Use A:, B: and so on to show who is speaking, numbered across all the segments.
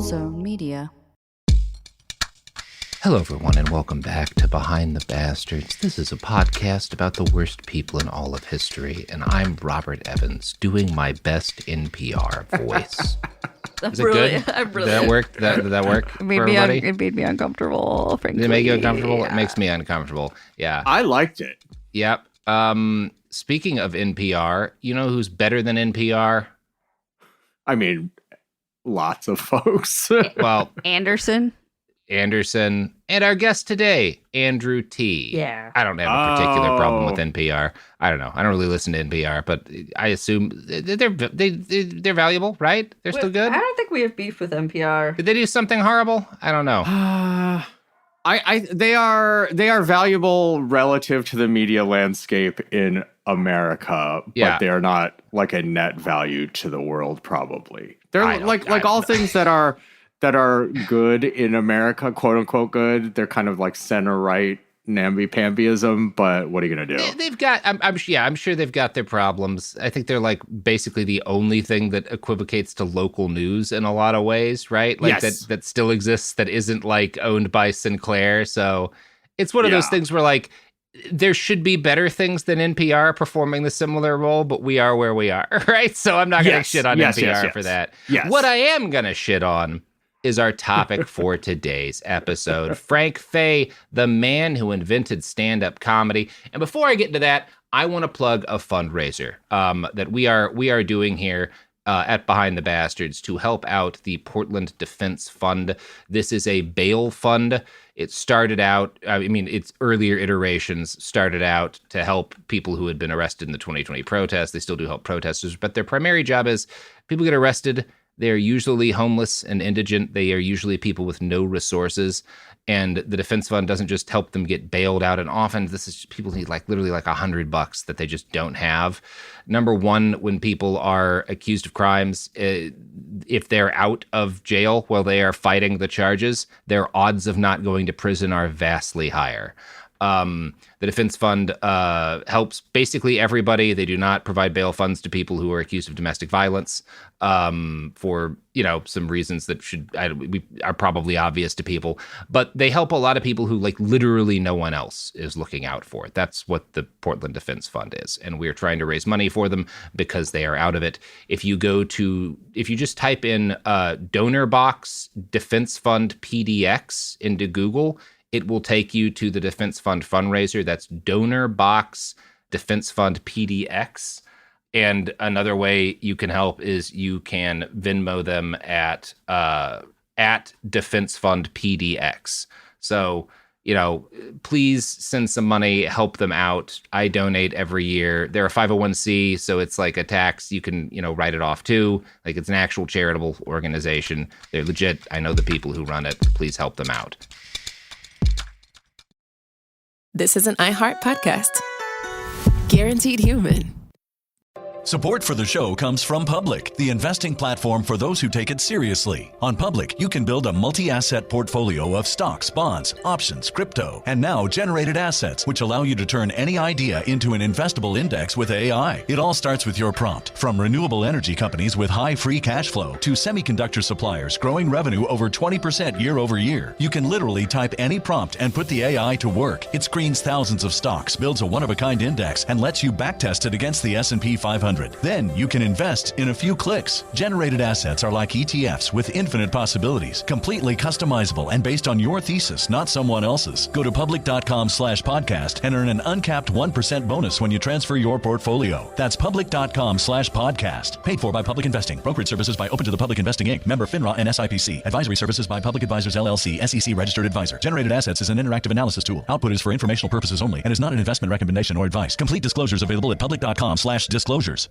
A: Zone Media.
B: Hello, everyone, and welcome back to Behind the Bastards. This is a podcast about the worst people in all of history, and I'm Robert Evans, doing my best NPR voice. Is it good? Did that work? Did that work for everybody?
A: It made me uncomfortable, frankly.
B: Did it make you uncomfortable? Yeah. It makes me uncomfortable. Yeah.
C: I liked it.
B: Yep. Speaking of NPR, you know who's better than NPR?
C: I mean, lots of folks.
B: Well,
A: Anderson,
B: and our guest today, Andrew T.
A: Yeah.
B: I don't have a particular problem with NPR. I don't know. I don't really listen to NPR, but I assume they're valuable, right? They're still good?
A: I don't think we have beef with NPR.
B: Did they do something horrible? I don't know.
C: They are valuable relative to the media landscape in America, but they are not like a net value to the world. Probably they're like all things that are good in America, quote unquote good. They're kind of like center right namby-pambyism, but what are you gonna do?
B: They've got. I'm sure they've got their problems. I think they're like basically the only thing that equivocates to local news in a lot of ways, right? Like
C: yes.
B: that still exists. That isn't like owned by Sinclair. So it's one of those things where like there should be better things than NPR performing the similar role, but we are where we are, right? So I'm not gonna shit on NPR for that.
C: Yes.
B: What I am gonna shit on is our topic for today's episode. Frank Fay, the man who invented stand-up comedy. And before I get into that, I want to plug a fundraiser that we are doing here at Behind the Bastards to help out the Portland Defense Fund. This is a bail fund. It started out, its earlier iterations started out to help people who had been arrested in the 2020 protests. They still do help protesters, but their primary job is people get arrested. They're usually homeless and indigent. They are usually people with no resources. And the Defense Fund doesn't just help them get bailed out. And often this is people need like literally like $100 that they just don't have. Number one, when people are accused of crimes, if they're out of jail while they are fighting the charges, their odds of not going to prison are vastly higher. The Defense Fund helps basically everybody. They do not provide bail funds to people who are accused of domestic violence for, some reasons that are probably obvious to people. But they help a lot of people who like literally no one else is looking out for. That's what the Portland Defense Fund is. And we're trying to raise money for them because they are out of it. If you just type in donor box Defense Fund PDX into Google, it will take you to the Defense Fund fundraiser. That's Donor Box Defense Fund PDX. And another way you can help is you can Venmo them at Defense Fund PDX. So, please send some money, help them out. I donate every year. They're a 501c, so it's like a tax. You can, write it off too. Like it's an actual charitable organization. They're legit. I know the people who run it. Please help them out.
D: This is an iHeart podcast. Guaranteed human.
E: Support for the show comes from Public, the investing platform for those who take it seriously. On Public, you can build a multi-asset portfolio of stocks, bonds, options, crypto, and now generated assets, which allow you to turn any idea into an investable index with AI. It all starts with your prompt. From renewable energy companies with high free cash flow to semiconductor suppliers growing revenue over 20% year over year, you can literally type any prompt and put the AI to work. It screens thousands of stocks, builds a one-of-a-kind index, and lets you backtest it against the S&P 500. Then you can invest in a few clicks. Generated assets are like ETFs with infinite possibilities, completely customizable and based on your thesis, not someone else's. Go to public.com/podcast and earn an uncapped 1% bonus when you transfer your portfolio. That's public.com/podcast. Paid for by Public Investing. Brokerage services by Open to the Public Investing Inc. Member FINRA and SIPC. Advisory services by Public Advisors LLC, SEC registered advisor. Generated assets is an interactive analysis tool. Output is for informational purposes only and is not an investment recommendation or advice. Complete disclosures available at public.com/disclosures.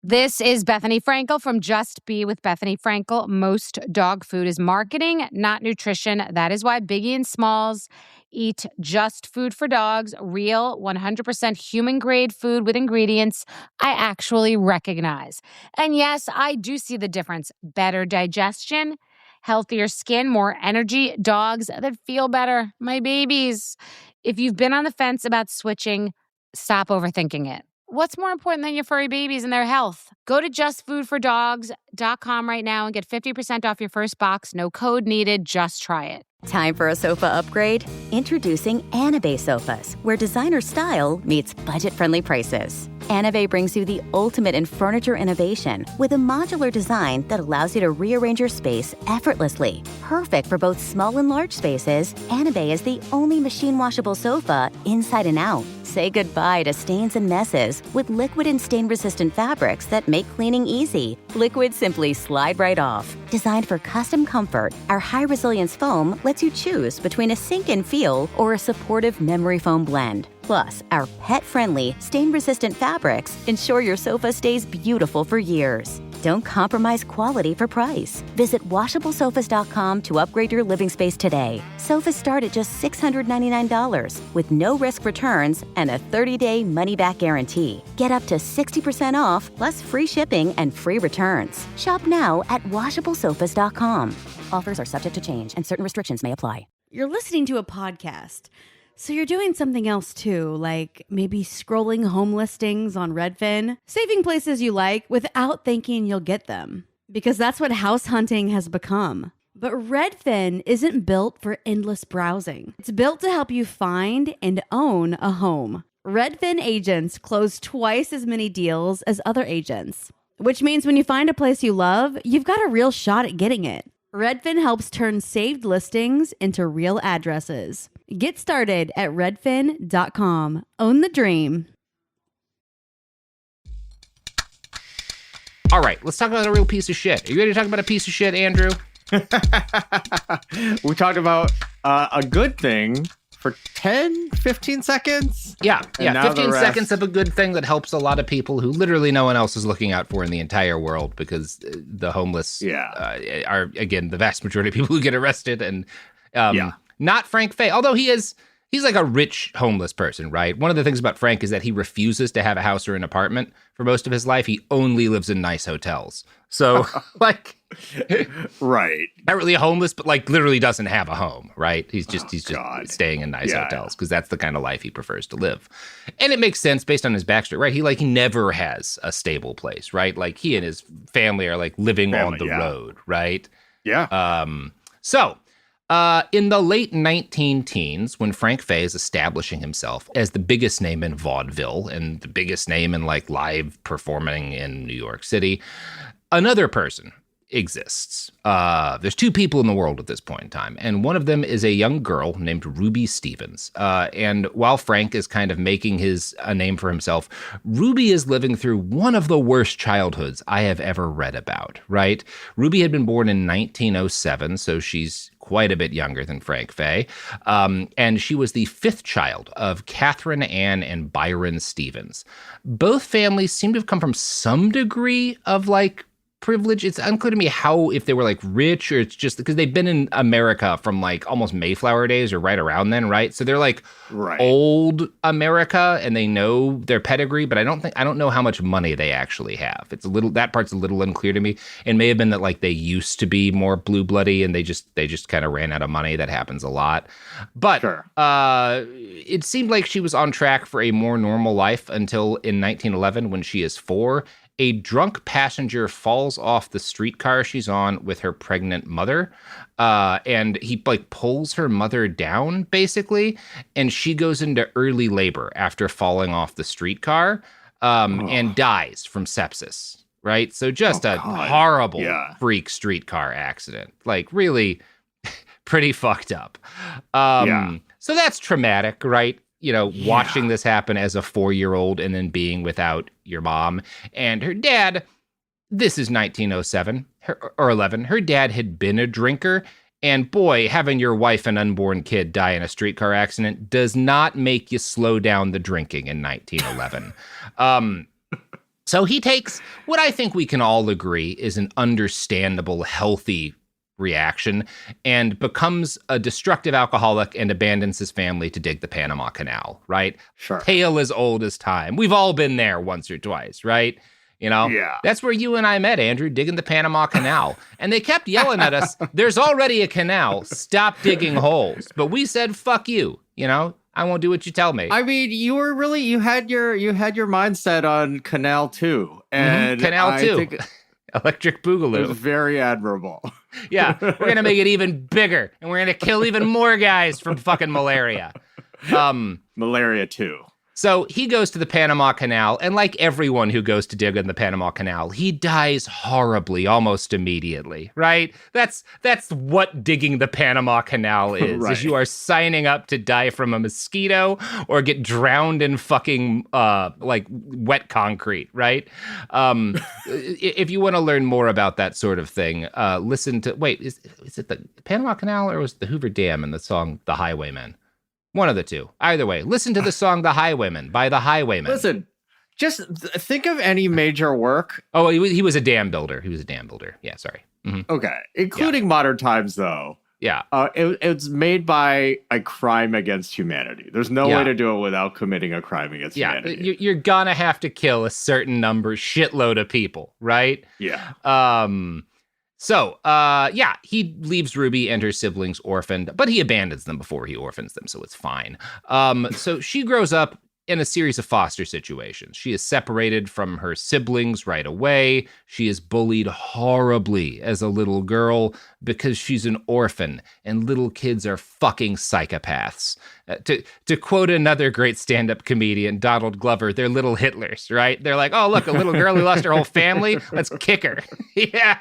F: This is Bethany Frankel from Just Be with Bethany Frankel. Most dog food is marketing, not nutrition. That is why Biggie and Smalls eat just food for dogs, real 100% human-grade food with ingredients I actually recognize. And yes, I do see the difference. Better digestion, healthier skin, more energy, dogs that feel better, my babies. If you've been on the fence about switching, stop overthinking it. what's more important than your furry babies and their health? Go to justfoodfordogs.com right now and get 50% off your first box. No code needed. Just try it.
G: Time for a sofa upgrade? Introducing Anabay Sofas, where designer style meets budget-friendly prices. Anabay brings you the ultimate in furniture innovation with a modular design that allows you to rearrange your space effortlessly. Perfect for both small and large spaces, Anabay is the only machine-washable sofa inside and out. Say goodbye to stains and messes with liquid and stain-resistant fabrics that make cleaning easy. Liquid simply slide right off. Designed for custom comfort, our high-resilience foam lets you choose between a sink-in feel or a supportive memory foam blend. Plus, our pet-friendly, stain-resistant fabrics ensure your sofa stays beautiful for years. Don't compromise quality for price. Visit washablesofas.com to upgrade your living space today. Sofas start at just $699 with no risk returns and a 30-day money-back guarantee. Get up to 60% off plus free shipping and free returns. Shop now at washablesofas.com. Offers are subject to change and certain restrictions may apply.
H: You're listening to a podcast, so you're doing something else too, like maybe scrolling home listings on Redfin, saving places you like without thinking you'll get them, because that's what house hunting has become. But Redfin isn't built for endless browsing. It's built to help you find and own a home. Redfin agents close twice as many deals as other agents, which means when you find a place you love, you've got a real shot at getting it. Redfin helps turn saved listings into real addresses. Get started at redfin.com. Own the dream.
B: All right, let's talk about a real piece of shit. Are you ready to talk about a piece of shit, Andrew?
C: We talked about a good thing for 10, 15 seconds.
B: Yeah, 15
C: rest.
B: seconds of a good thing that helps a lot of people who literally no one else is looking out for in the entire world, because the homeless are, again, the vast majority of people who get arrested. And not Frank Fay, although he's like a rich homeless person, right? One of the things about Frank is that he refuses to have a house or an apartment for most of his life. He only lives in nice hotels. So, like,
C: right.
B: Not really homeless, but like literally doesn't have a home, right? He's just staying in nice hotels because that's the kind of life he prefers to live. And it makes sense based on his backstory, right? He never has a stable place, right? Like he and his family are like living on the road, right?
C: Yeah.
B: In the late 19-teens, when Frank Fay is establishing himself as the biggest name in vaudeville and the biggest name in like live performing in New York City, another person exists. There's two people in the world at this point in time, and one of them is a young girl named Ruby Stevens. And while Frank is kind of making a name for himself, Ruby is living through one of the worst childhoods I have ever read about, right? Ruby had been born in 1907, so she's quite a bit younger than Frank Fay. And she was the fifth child of Catherine Ann and Byron Stevens. Both families seem to have come from some degree of like privilege. It's unclear to me if they were like rich, or it's just because they've been in America from like almost Mayflower days or right around then, right? So they're like old America and they know their pedigree, but I don't know how much money they actually have. That part's a little unclear to me. It may have been that like they used to be more blue bloody and they just kind of ran out of money. That happens a lot. But it seemed like she was on track for a more normal life until in 1911, when she is 4. A drunk passenger falls off the streetcar she's on with her pregnant mother, and he like pulls her mother down basically, and she goes into early labor after falling off the streetcar, and dies from sepsis. Right, so just a horrible freak streetcar accident, like really pretty fucked up. So that's traumatic, right? Watching this happen as a 4-year-old and then being without your mom and her dad. This is 1907 or 11. Her dad had been a drinker. And boy, having your wife and unborn kid die in a streetcar accident does not make you slow down the drinking in 1911. So he takes what I think we can all agree is an understandable, healthy reaction and becomes a destructive alcoholic and abandons his family to dig the Panama Canal, right?
C: Sure.
B: Tale as old as time. We've all been there once or twice, right?
C: Yeah.
B: That's where you and I met, Andrew, digging the Panama Canal. And they kept yelling at us, there's already a canal, stop digging holes. But we said, fuck you, I won't do what you tell me.
C: I mean, you had your mindset on Canal 2. And
B: Canal 2.
C: I think
B: Electric Boogaloo.
C: it was very admirable.
B: Yeah, we're going to make it even bigger, and we're going to kill even more guys from fucking malaria.
C: Malaria 2.
B: So he goes to the Panama Canal, and like everyone who goes to dig in the Panama Canal, he dies horribly almost immediately, right? That's what digging the Panama Canal is,
C: right.
B: is you are signing up to die from a mosquito or get drowned in fucking like wet concrete, right? If you want to learn more about that sort of thing, listen to, is it the Panama Canal or was it the Hoover Dam in the song The Highwaymen? One of the two. Either way, listen to the song The Highwaymen by The Highwaymen.
C: Listen, just think of any major work.
B: Oh, he was a dam builder. Yeah, sorry. Mm-hmm.
C: Okay. Including modern times, though.
B: Yeah.
C: It's made by a crime against humanity. There's no way to do it without committing a crime against humanity.
B: You're gonna have to kill a certain shitload of people, right?
C: Yeah.
B: So, he leaves Ruby and her siblings orphaned, but he abandons them before he orphans them, so it's fine. So she grows up in a series of foster situations. She is separated from her siblings right away. She is bullied horribly as a little girl because she's an orphan, and little kids are fucking psychopaths. To quote another great stand-up comedian, Donald Glover, they're little Hitlers, right? They're like, oh, look, a little girl who lost her whole family, let's kick her. Yeah.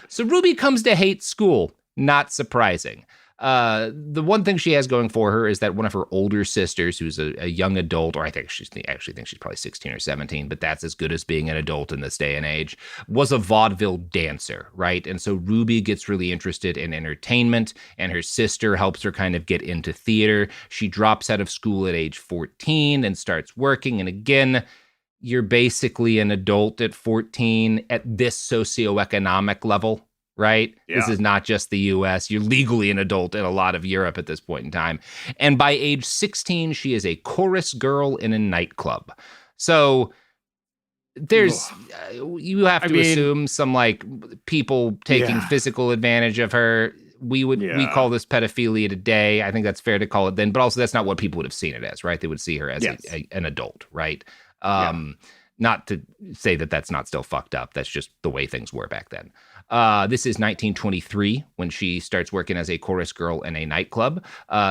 B: So Ruby comes to hate school. Not surprising. The one thing she has going for her is that one of her older sisters, who's a young adult, or I actually think she's probably 16 or 17, but that's as good as being an adult in this day and age, was a vaudeville dancer, right? And so Ruby gets really interested in entertainment, and her sister helps her kind of get into theater. She drops out of school at age 14 and starts working, and again, you're basically an adult at 14 at this socioeconomic level, right? Yeah. This is not just the US. You're legally an adult in a lot of Europe at this point in time. And by age 16, she is a chorus girl in a nightclub. So there's, you have to assume some like people taking physical advantage of her. We call this pedophilia today. I think that's fair to call it then, but also that's not what people would have seen it as, right? They would see her as an adult, right? Not to say that that's not still fucked up. That's just the way things were back then. This is 1923 when she starts working as a chorus girl in a nightclub.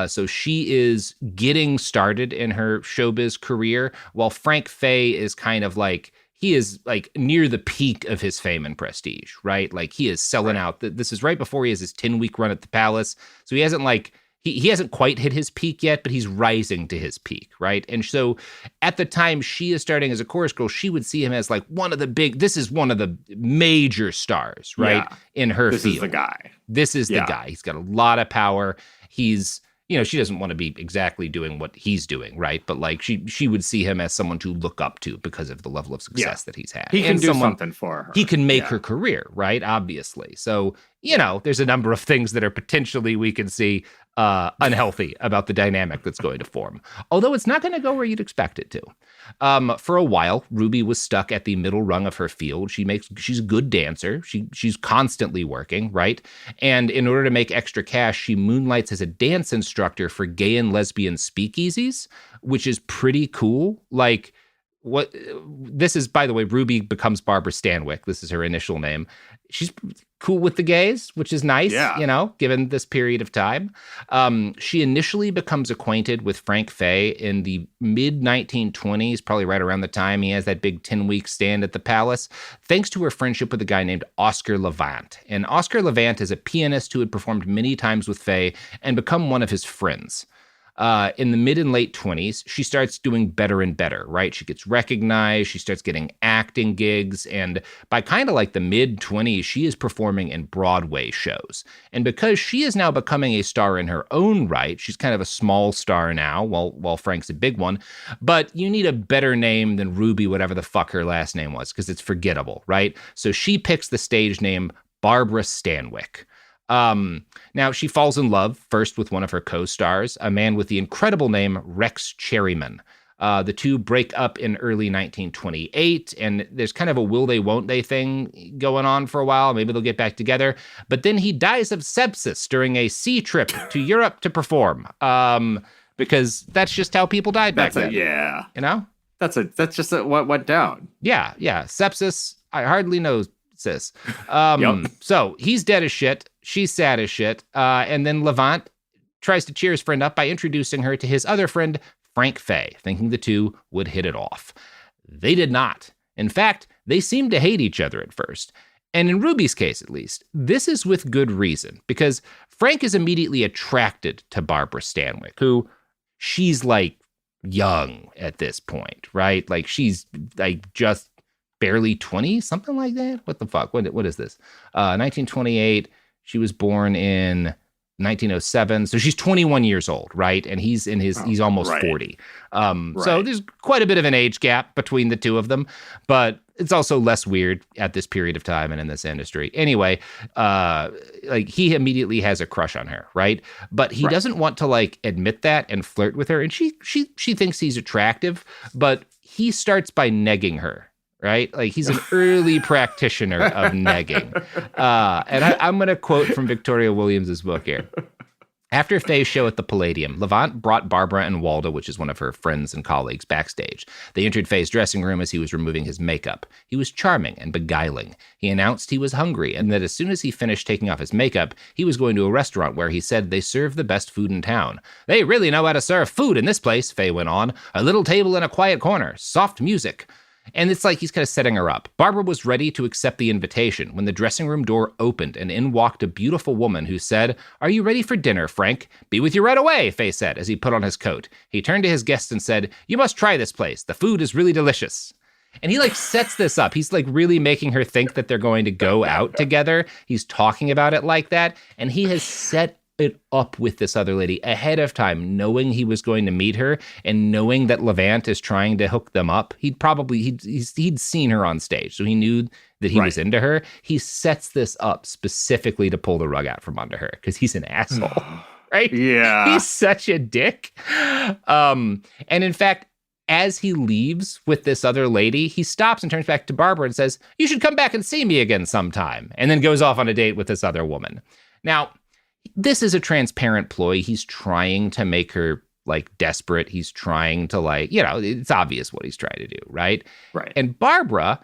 B: So she is getting started in her showbiz career, while Frank Fay is kind of like, he is like near the peak of his fame and prestige, right? Like he is selling out. This is right before he has his 10-week run at the Palace. So he hasn't like, he hasn't quite hit his peak yet, but he's rising to his peak, right? And so at the time she is starting as a chorus girl, she would see him as like this is one of the major stars, right? Yeah. In her field.
C: This is the guy.
B: This is the guy. He's got a lot of power. He's, she doesn't want to be exactly doing what he's doing, right? But like she would see him as someone to look up to because of the level of success that he's had.
C: He can do something for her.
B: He can make her career, right? Obviously. So, there's a number of things that are potentially we can see unhealthy about the dynamic that's going to form. Although it's not going to go where you'd expect it to. For a while, Ruby was stuck at the middle rung of her field. She's a good dancer. She's constantly working, right? And in order to make extra cash, she moonlights as a dance instructor for gay and lesbian speakeasies, which is pretty cool. Like, this is, by the way, Ruby becomes Barbara Stanwyck. This is her initial name. She's cool with the gays, which is nice, given this period of time. She initially becomes acquainted with Frank Fay in the mid-1920s, probably right around the time he has that big 10-week stand at the Palace, thanks to her friendship with a guy named Oscar Levant. And Oscar Levant is a pianist who had performed many times with Fay and become one of his friends. In the mid and late 20s, she starts doing better and better, right? She gets recognized, she starts getting acting gigs, and by kind of like the mid-20s, she is performing in Broadway shows. And because she is now becoming a star in her own right, she's kind of a small star now, while Frank's a big one, but you need a better name than Ruby, whatever the fuck her last name was, because it's forgettable, right? So she picks the stage name Barbara Stanwyck. Now she falls in love first with one of her co-stars, a man with the incredible name Rex Cherryman. The two break up in early 1928, and there's kind of a will they, won't they thing going on for a while. Maybe they'll get back together. But then he dies of sepsis during a sea trip to Europe to perform. because that's just how people died back then.
C: Yeah.
B: You know?
C: That's just what went down.
B: Yeah. Sepsis, I hardly know, sis.
C: Yep.
B: So he's dead as shit. She's sad as shit. And then Levant tries to cheer his friend up by introducing her to his other friend, Frank Fay, thinking the two would hit it off. They did not. In fact, they seemed to hate each other at first. And in Ruby's case, at least, this is with good reason, because Frank is immediately attracted to Barbara Stanwyck, who she's like young at this point, right? Like she's like just barely 20, something like that. What the fuck? What is this? 1928. She was born in 1907. So she's 21 years old, right? And he's almost 40. So there's quite a bit of an age gap between the two of them, but it's also less weird at this period of time and in this industry. Anyway, like he immediately has a crush on her, right? But he doesn't want to like admit that and flirt with her. And she thinks he's attractive, but he starts by negging her. Right? Like he's an early practitioner of negging. And I'm going to quote from Victoria Williams's book here. After Fay's show at the Palladium, Levant brought Barbara and Walda, which is one of her friends and colleagues, backstage. They entered Fay's dressing room as he was removing his makeup. He was charming and beguiling. He announced he was hungry and that as soon as he finished taking off his makeup, he was going to a restaurant where he said they serve the best food in town. They really know how to serve food in this place, Fay went on. A little table in a quiet corner, soft music. And it's like he's kind of setting her up. Barbara was ready to accept the invitation when the dressing room door opened and in walked a beautiful woman who said, "Are you ready for dinner, Frank?" "Be with you right away," Fay said as he put on his coat. He turned to his guests and said, "You must try this place. The food is really delicious." And he like sets this up. He's like really making her think that they're going to go out together. He's talking about it like that. And he has set it up with this other lady ahead of time, knowing he was going to meet her and knowing that Levant is trying to hook them up. He'd seen her on stage, so he knew that he was into her. He sets this up specifically to pull the rug out from under her because he's an asshole, right?
C: Yeah.
B: He's such a dick. And in fact, as he leaves with this other lady, he stops and turns back to Barbara and says, "You should come back and see me again sometime," and then goes off on a date with this other woman. Now, this is a transparent ploy. He's trying to make her like desperate. He's trying to like, you know, it's obvious what he's trying to do, right?
C: Right.
B: And Barbara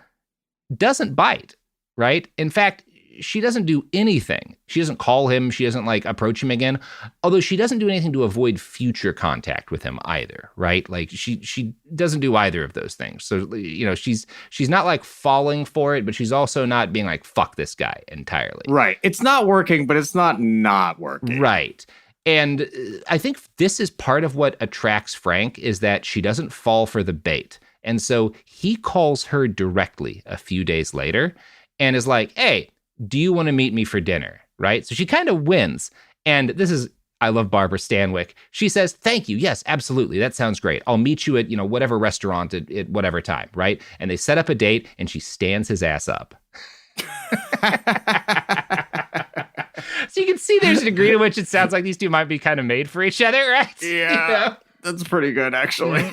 B: doesn't bite, right? In fact, she doesn't do anything. She doesn't call him. She doesn't like approach him again. Although she doesn't do anything to avoid future contact with him either, right? Like she doesn't do either of those things. So, you know, she's not like falling for it, but she's also not being like, fuck this guy entirely.
C: Right. It's not working, but it's not working.
B: Right. And I think this is part of what attracts Frank is that she doesn't fall for the bait. And so he calls her directly a few days later and is like, "Hey, do you want to meet me for dinner?" Right? So she kind of wins. And this is, I love Barbara Stanwyck. She says, "Thank you. Yes, absolutely. That sounds great. I'll meet you at, you know, whatever restaurant at whatever time." Right? And they set up a date and she stands his ass up. So you can see there's a degree to which it sounds like these two might be kind of made for each other, right?
C: Yeah. You know? That's pretty good, actually.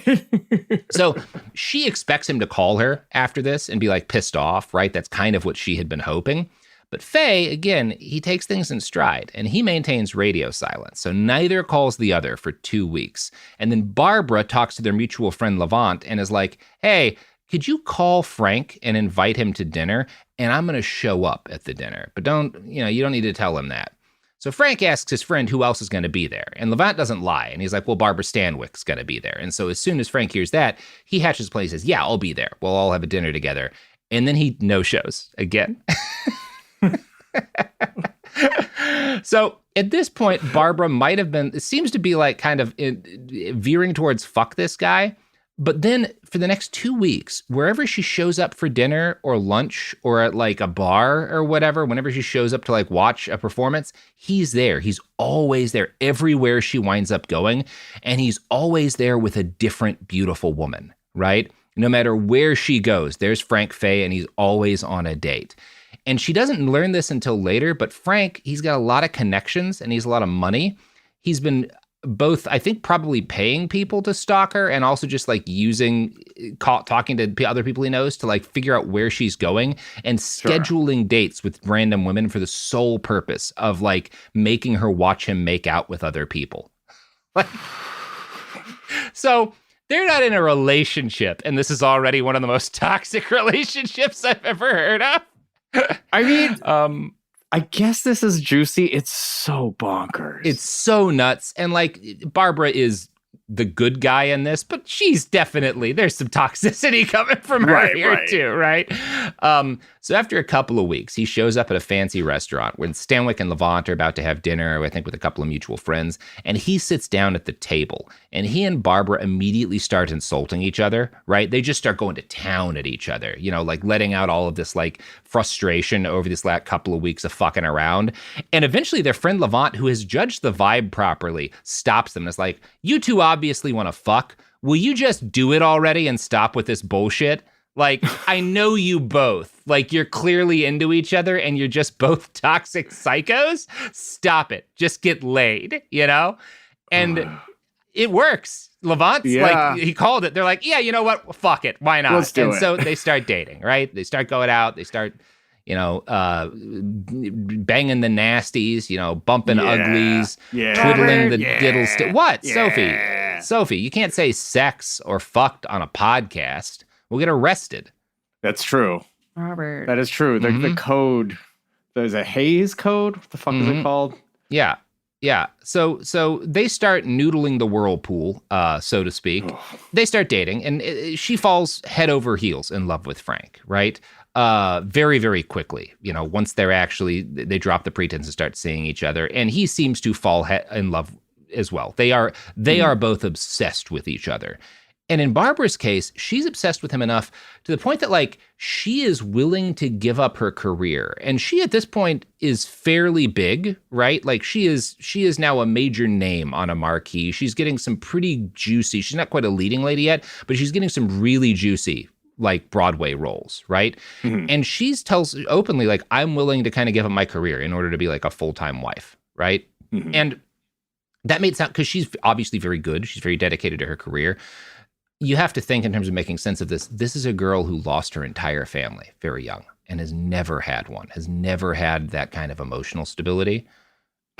B: So she expects him to call her after this and be like pissed off, right? That's kind of what she had been hoping. But Fay, again, he takes things in stride and he maintains radio silence. So neither calls the other for 2 weeks. And then Barbara talks to their mutual friend Levant and is like, "Hey, could you call Frank and invite him to dinner? And I'm going to show up at the dinner. But you don't need to tell him that." So Frank asks his friend who else is going to be there. And Levant doesn't lie. And he's like, "Well, Barbara Stanwyck's going to be there." And so as soon as Frank hears that, he hatches a plan. He says, "Yeah, I'll be there. We'll all have a dinner together." And then he no-shows again. So at this point, Barbara might have been, it seems to be like kind of veering towards fuck this guy. But then for the next 2 weeks, wherever she shows up for dinner or lunch or at like a bar or whatever, whenever she shows up to like watch a performance, he's there. He's always there everywhere she winds up going. And he's always there with a different beautiful woman, right? No matter where she goes, there's Frank Fay and he's always on a date. And she doesn't learn this until later, but Frank, he's got a lot of connections and he's a lot of money. He's been both, I think, probably paying people to stalk her and also just like talking to other people he knows to like figure out where she's going and scheduling dates with random women for the sole purpose of like making her watch him make out with other people. So they're not in a relationship, and this is already one of the most toxic relationships I've ever heard of.
C: I mean, I guess this is juicy. It's so bonkers.
B: It's so nuts. And like Barbara is the good guy in this, but she's definitely, there's some toxicity coming from her here too, right? So after a couple of weeks, he shows up at a fancy restaurant when Stanwyck and Levant are about to have dinner, I think with a couple of mutual friends, and he sits down at the table, and he and Barbara immediately start insulting each other, right? They just start going to town at each other, you know, like letting out all of this like frustration over this last couple of weeks of fucking around. And eventually their friend Levant, who has judged the vibe properly, stops them and is like, you two obviously want to fuck. Will you just do it already and stop with this bullshit? Like, I know you both. Like, you're clearly into each other and you're just both toxic psychos. Stop it. Just get laid, you know? And it works. Levant's like, he called it. They're like, yeah, you know what? Fuck it. Why not?
C: Let's do it.
B: So they start dating, right? They start going out. They start, you know, banging the nasties, you know, bumping uglies, twiddling the diddle. What? Sophie, you can't say sex or fucked on a podcast. We'll get arrested.
C: That's true.
A: Robert.
C: That is true. The code, there's a Hays code. What the fuck is it called?
B: Yeah. So they start noodling the whirlpool, so to speak. They start dating, and she falls head over heels in love with Frank, right? Very, very quickly. You know, once they drop the pretense and start seeing each other, and he seems to fall in love as well. They are both obsessed with each other. And in Barbara's case, she's obsessed with him enough to the point that, like, she is willing to give up her career. And she, at this point, is fairly big, right? Like, she is now a major name on a marquee. She's getting some pretty juicy, she's not quite a leading lady yet, but she's getting some really juicy, like, Broadway roles, right? And she tells openly, like, I'm willing to kind of give up my career in order to be, like, a full-time wife, right? And that made sense because she's obviously very good. She's very dedicated to her career. You have to think in terms of making sense of this. This is a girl who lost her entire family very young and has never had that kind of emotional stability.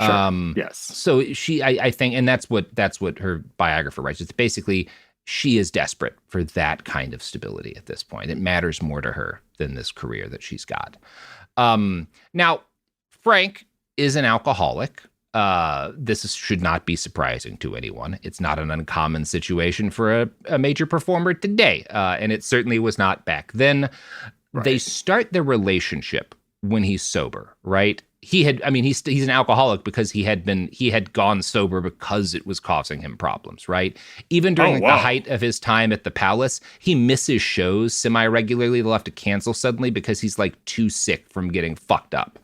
C: Sure. Yes.
B: So I think, and that's what her biographer writes. It's basically, she is desperate for that kind of stability at this point. It matters more to her than this career that she's got. Now, Frank is an alcoholic. This should not be surprising to anyone. It's not an uncommon situation for a major performer today, and it certainly was not back then. Right. They start their relationship when he's sober, right? He's an alcoholic because he had gone sober because it was causing him problems, right? Even during the height of his time at the Palace, he misses shows semi-regularly. They'll have to cancel suddenly because he's like too sick from getting fucked up.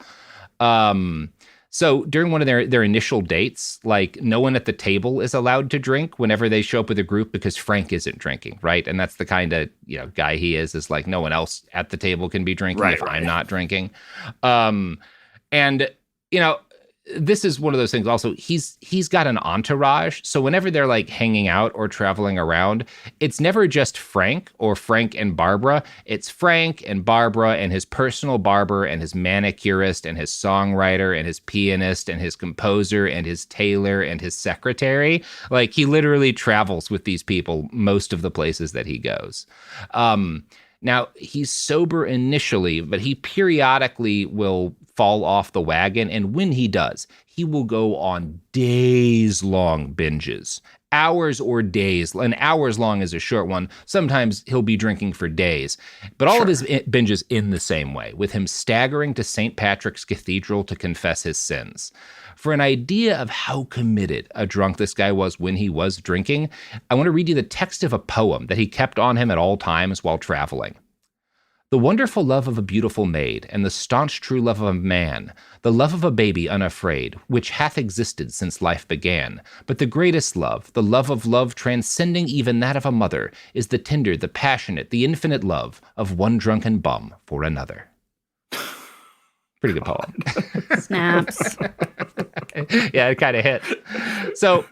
B: So during one of their initial dates, like, no one at the table is allowed to drink whenever they show up with a group because Frank isn't drinking, right? And that's the kind of, you know, guy he is like, no one else at the table can be drinking if I'm not drinking. And, you know, this is one of those things also, he's got an entourage. So whenever they're like hanging out or traveling around, it's never just Frank or Frank and Barbara. It's Frank and Barbara and his personal barber and his manicurist and his songwriter and his pianist and his composer and his tailor and his secretary. Like, he literally travels with these people most of the places that he goes. Now, he's sober initially, but he periodically will fall off the wagon. And when he does, he will go on days-long binges, hours or days. An hours long is a short one. Sometimes he'll be drinking for days. But all of his binges in the same way, with him staggering to St. Patrick's Cathedral to confess his sins. For an idea of how committed a drunk this guy was when he was drinking, I want to read you the text of a poem that he kept on him at all times while traveling. The wonderful love of a beautiful maid, and the staunch true love of a man, the love of a baby unafraid, which hath existed since life began. But the greatest love, the love of love transcending even that of a mother, is the tender, the passionate, the infinite love of one drunken bum for another. Pretty good poem.
H: Snaps.
B: Yeah, it kind of hit. So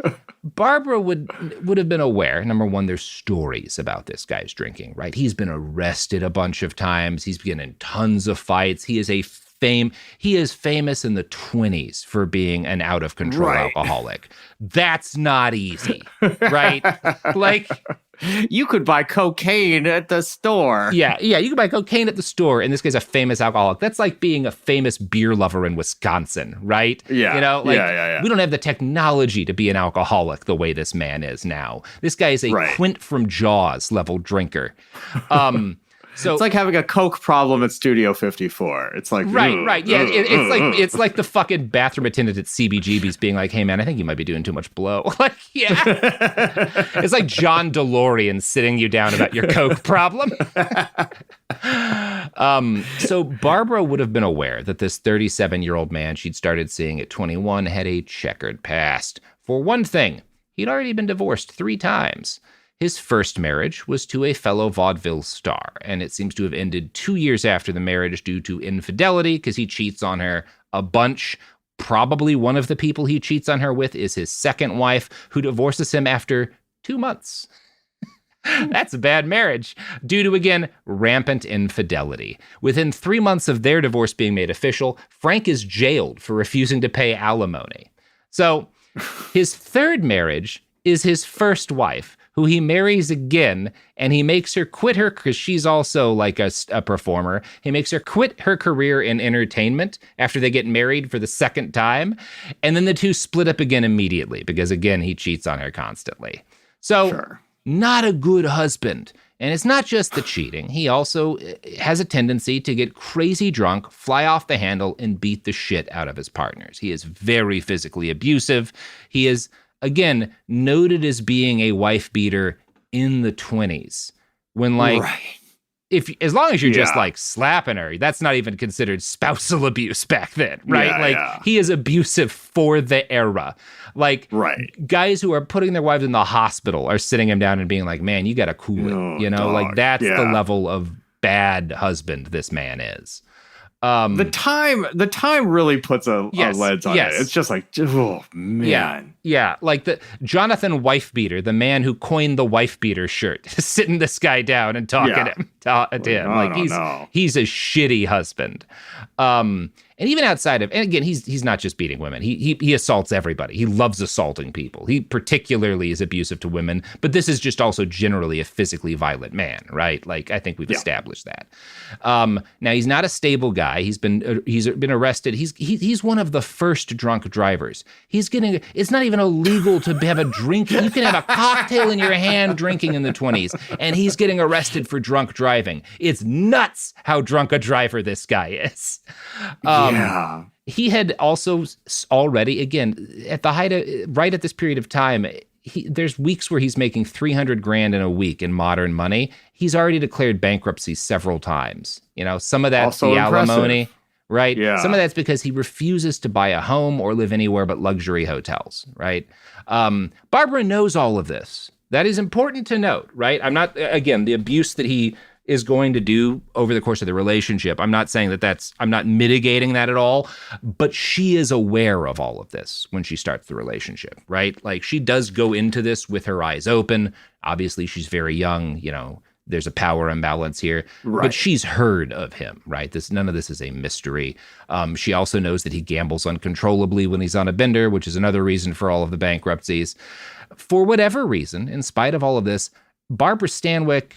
B: Barbara would have been aware. Number one, there's stories about this guy's drinking, right? He's been arrested a bunch of times. He's been in tons of fights. He is a he is famous in the 20s for being an out-of-control alcoholic. That's not easy, right? Like,
C: you could buy cocaine at the store.
B: Yeah, you could buy cocaine at the store, and this guy's a famous alcoholic. That's like being a famous beer lover in Wisconsin, right?
C: Yeah.
B: You know, like,
C: yeah.
B: We don't have the technology to be an alcoholic the way this man is now. This guy is a Quint from Jaws level drinker. So
C: it's like having a coke problem at Studio 54. It's like
B: right. Yeah, it's like the fucking bathroom attendant at CBGB's being like, "Hey man, I think you might be doing too much blow." Like, yeah, it's like John DeLorean sitting you down about your coke problem. So Barbara would have been aware that this 37-year-old man she'd started seeing at 21 had a checkered past. For one thing, he'd already been divorced 3 times. His first marriage was to a fellow vaudeville star, and it seems to have ended 2 years after the marriage due to infidelity because he cheats on her a bunch. Probably one of the people he cheats on her with is his second wife, who divorces him after 2 months. That's a bad marriage, due to, again, rampant infidelity. Within 3 months of their divorce being made official, Frank is jailed for refusing to pay alimony. So his third marriage is his first wife, who he marries again, and he makes her quit her, because she's also like a performer. He makes her quit her career in entertainment after they get married for the second time. And then the two split up again immediately, because again, he cheats on her constantly. So not a good husband. And it's not just the cheating. He also has a tendency to get crazy drunk, fly off the handle, and beat the shit out of his partners. He is very physically abusive. He is, again, noted as being a wife beater in the 20s. When, like, as long as you're just like slapping her, that's not even considered spousal abuse back then, right? He is abusive for the era. Like, guys who are putting their wives in the hospital are sitting him down and being like, man, you got to cool it. You know, dog. Like, that's the level of bad husband this man is.
C: The time really puts a lens on it. It's just like, oh man.
B: Yeah. Like the Jonathan Wife Beater, the man who coined the wife beater shirt, sitting this guy down and talking to him. He's a shitty husband. And even outside of, and again, he's not just beating women. He assaults everybody. He loves assaulting people. He particularly is abusive to women, but this is just also generally a physically violent man, right? Like, I think we've established that. Now, he's not a stable guy. He's been arrested. He's one of the first drunk drivers. It's not even illegal to have a drink. You can have a cocktail in your hand drinking in the 20s, and he's getting arrested for drunk driving. It's nuts how drunk a driver this guy is. He had also already, again, at the height of, right at this period of time, there's weeks where he's making $300,000 in a week in modern money. He's already declared bankruptcy several times. You know, some of that's also the alimony, right? Yeah. Some of that's because he refuses to buy a home or live anywhere but luxury hotels, right? Barbara knows all of this. That is important to note, right? I'm not, again, the abuse that he is going to do over the course of the relationship. I'm not saying I'm not mitigating that at all, but she is aware of all of this when she starts the relationship, right? Like, she does go into this with her eyes open. Obviously, she's very young, you know, there's a power imbalance here, but she's heard of him, right? None of this is a mystery. She also knows that he gambles uncontrollably when he's on a bender, which is another reason for all of the bankruptcies. For whatever reason, in spite of all of this, Barbara Stanwyck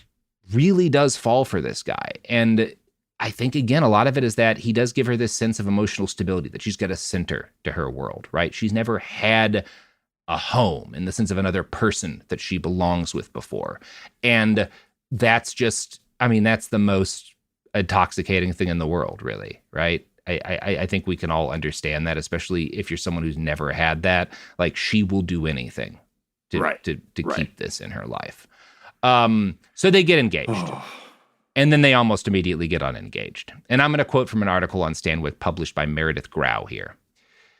B: really does fall for this guy. And I think, again, a lot of it is that he does give her this sense of emotional stability, that she's got a center to her world, right? She's never had a home in the sense of another person that she belongs with before. And that's just, I mean, that's the most intoxicating thing in the world, really, right? I think we can all understand that, especially if you're someone who's never had that. Like, she will do anything to keep this in her life. So they get engaged, and then they almost immediately get unengaged. And I'm going to quote from an article on Stanwyck published by Meredith Grau here.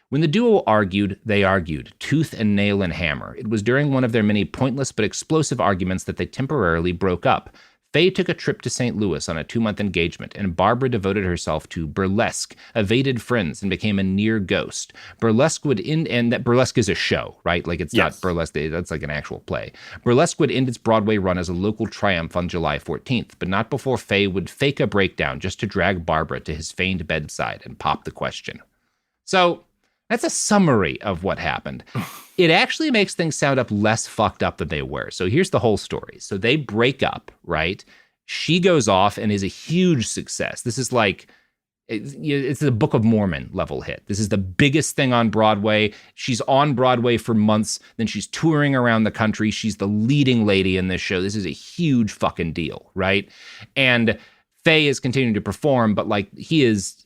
B: When the duo argued, they argued, tooth and nail and hammer. It was during one of their many pointless but explosive arguments that they temporarily broke up. Fay took a trip to St. Louis on a 2-month engagement, and Barbara devoted herself to burlesque, evaded friends, and became a near ghost. Burlesque would end, and that burlesque is a show, right? Like, it's not burlesque, that's like an actual play. Burlesque would end its Broadway run as a local triumph on July 14th, but not before Fay would fake a breakdown just to drag Barbara to his feigned bedside and pop the question. So that's a summary of what happened. It actually makes things sound up less fucked up than they were. So here's the whole story. So they break up, right? She goes off and is a huge success. This is like, it's a Book of Mormon level hit. This is the biggest thing on Broadway. She's on Broadway for months. Then she's touring around the country. She's the leading lady in this show. This is a huge fucking deal, right? And Fay is continuing to perform, but like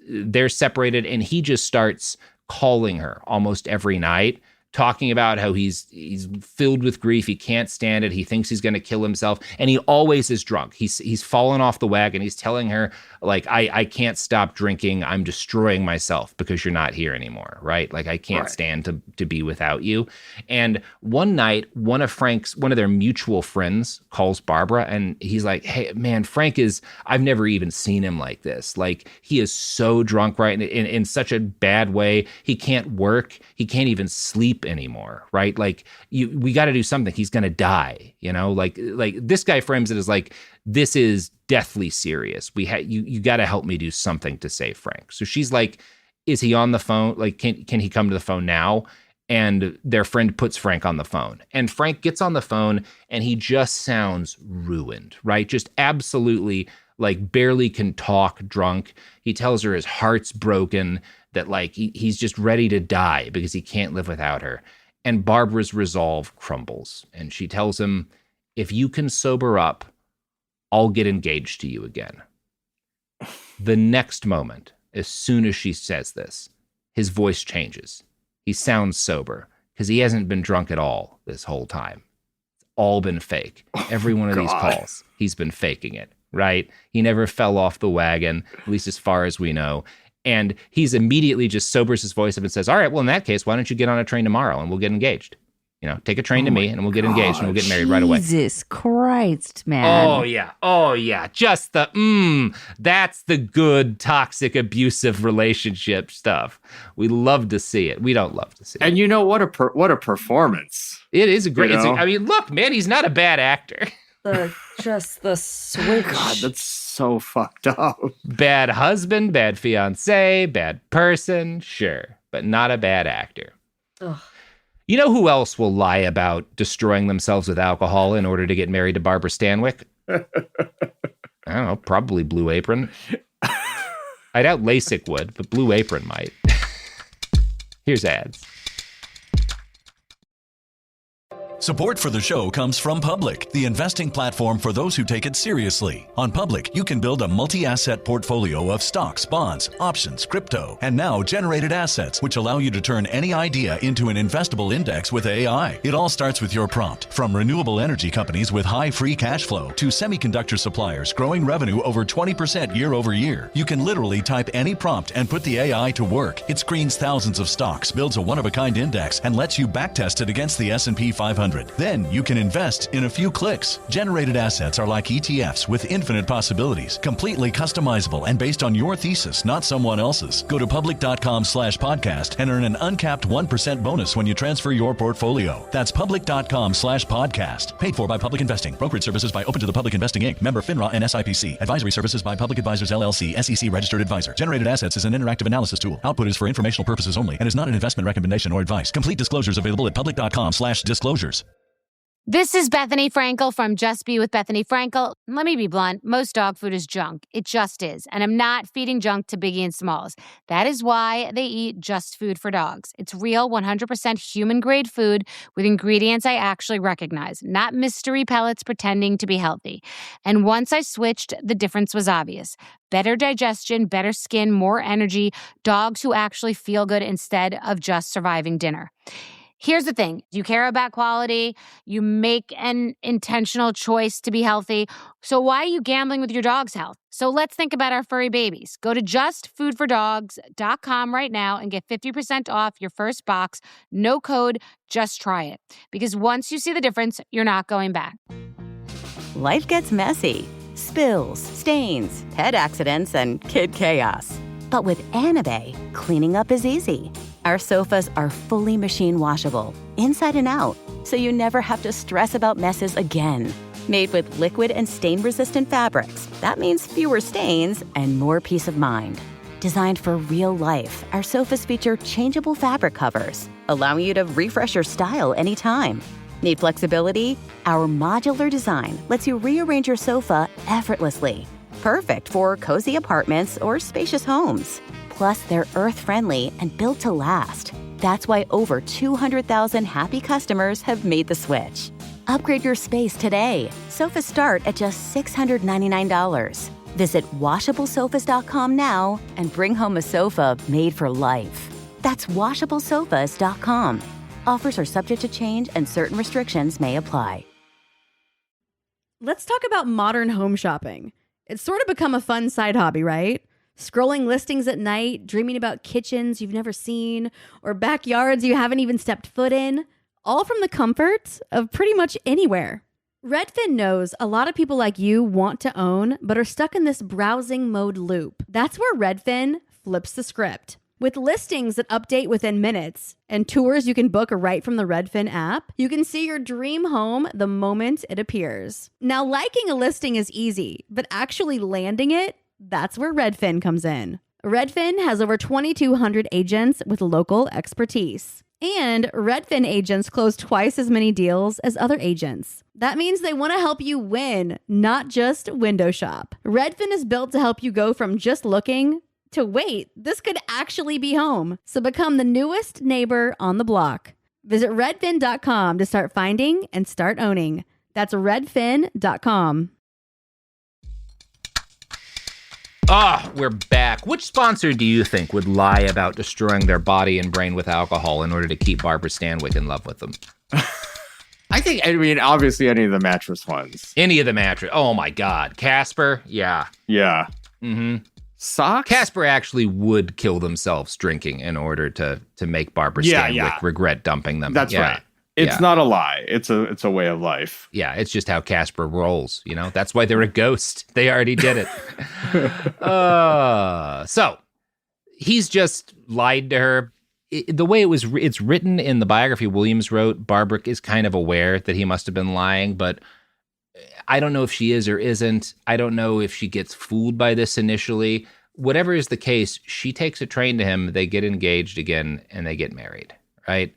B: they're separated, and he just starts calling her almost every night, talking about how he's filled with grief. He can't stand it. He thinks he's going to kill himself. And he always is drunk. He's fallen off the wagon. He's telling her, like, I can't stop drinking. I'm destroying myself because you're not here anymore, right? Like, I can't stand to be without you. And one night, one of their mutual friends calls Barbara, and he's like, hey, man, I've never even seen him like this. Like, he is so drunk, right? In such a bad way. He can't work. He can't even sleep anymore, right? Like, we got to do something. He's going to die, you know? Like this guy frames it as like, this is deathly serious. You got to help me do something to save Frank. So she's like, is he on the phone? Like, can he come to the phone now? And their friend puts Frank on the phone, and Frank gets on the phone, and he just sounds ruined, right? Just absolutely, like, barely can talk, drunk. He tells her his heart's broken, that like he's just ready to die because he can't live without her. And Barbara's resolve crumbles, and she tells him, if you can sober up, I'll get engaged to you again. The next moment, as soon as she says this, his voice changes. He sounds sober because he hasn't been drunk at all this whole time. It's all been fake. Every one of these calls, he's been faking it, right? He never fell off the wagon, at least as far as we know. And he's immediately just sobers his voice up and says, all right, well, in that case, why don't you get on a train tomorrow and we'll get engaged? You know, take a train to me and we'll get engaged and we'll get married right away.
A: Jesus Christ, man.
B: Oh, yeah. Just that's the good, toxic, abusive relationship stuff. We love to see it. We don't love to see it.
C: And you know, what a performance.
B: It is a great, I mean, look, man, he's not a bad actor.
A: The switch.
C: God, that's so fucked up.
B: Bad husband, bad fiance, bad person, sure, but not a bad actor.
A: Ugh.
B: You know who else will lie about destroying themselves with alcohol in order to get married to Barbara Stanwyck? I don't know, probably Blue Apron. I doubt LASIK would, but Blue Apron might. Here's ads.
E: Support for the show comes from Public, the investing platform for those who take it seriously. On Public, you can build a multi-asset portfolio of stocks, bonds, options, crypto, and now generated assets, which allow you to turn any idea into an investable index with AI. It all starts with your prompt. From renewable energy companies with high free cash flow to semiconductor suppliers growing revenue over 20% year over year. You can literally type any prompt and put the AI to work. It screens thousands of stocks, builds a one-of-a-kind index, and lets you backtest it against the S&P 500. Then you can invest in a few clicks. Generated assets are like ETFs with infinite possibilities, completely customizable and based on your thesis, not someone else's. Go to public.com/podcast and earn an uncapped 1% bonus when you transfer your portfolio. That's public.com/podcast. Paid for by Public Investing. Brokerage services by Open to the Public Investing Inc. Member FINRA and SIPC. Advisory services by Public Advisors LLC, SEC registered advisor. Generated assets is an interactive analysis tool. Output is for informational purposes only and is not an investment recommendation or advice. Complete disclosures available at public.com/disclosures.
F: This is Bethany Frankel from Just Be with Bethany Frankel. Let me be blunt. Most dog food is junk. It just is. And I'm not feeding junk to Biggie and Smalls. That is why they eat Just Food for Dogs. It's real, 100% human-grade food with ingredients I actually recognize, not mystery pellets pretending to be healthy. And once I switched, the difference was obvious. Better digestion, better skin, more energy, dogs who actually feel good instead of just surviving dinner. Here's the thing. You care about quality. You make an intentional choice to be healthy. So why are you gambling with your dog's health? So let's think about our furry babies. Go to justfoodfordogs.com right now and get 50% off your first box. No code, just try it. Because once you see the difference, you're not going back.
G: Life gets messy. spills, stains, pet accidents, and kid chaos. But with Anabe, cleaning up is easy. Our sofas are fully machine washable, inside and out, so you never have to stress about messes again. Made with liquid and stain-resistant fabrics, that means fewer stains and more peace of mind. Designed for real life, our sofas feature changeable fabric covers, allowing you to refresh your style anytime. Need flexibility? Our modular design lets you rearrange your sofa effortlessly. Perfect for cozy apartments or spacious homes. Plus, they're earth-friendly and built to last. That's why over 200,000 happy customers have made the switch. Upgrade your space today. Sofas start at just $699. Visit washablesofas.com now and bring home a sofa made for life. That's washablesofas.com. Offers are subject to change and certain restrictions may apply.
H: Let's talk about modern home shopping. It's sort of become a fun side hobby, right? Scrolling listings at night, dreaming about kitchens you've never seen, or backyards you haven't even stepped foot in, all from the comfort of pretty much anywhere. Redfin knows a lot of people like you want to own, but are stuck in this browsing mode loop. That's where Redfin flips the script. With listings that update within minutes and tours you can book right from the Redfin app, you can see your dream home the moment it appears. Now, liking a listing is easy, but actually landing it, that's where Redfin comes in. Redfin has over 2,200 agents with local expertise. And Redfin agents close twice as many deals as other agents. That means they want to help you win, not just window shop. Redfin is built to help you go from just looking to wait, this could actually be home. So become the newest neighbor on the block. Visit redfin.com to start finding and start owning. That's redfin.com.
B: We're back. Which sponsor do you think would lie about destroying their body and brain with alcohol in order to keep Barbara Stanwyck in love with them?
C: I mean, obviously any of the mattress ones.
B: Any of the mattress. Oh my God. Casper? Yeah.
C: Yeah.
B: Mm-hmm.
C: Socks?
B: Casper actually would kill themselves drinking in order to make Barbara Stanwyck regret dumping them.
C: That's right. It's not a lie. It's a way of life.
B: Yeah, it's just how Casper rolls, you know? That's why they're a ghost. They already did it. So he's just lied to her. The way it's written in the biography Williams wrote, Barbara is kind of aware that he must have been lying, but I don't know if she is or isn't. I don't know if she gets fooled by this initially. Whatever is the case, she takes a train to him, they get engaged again, and they get married, right?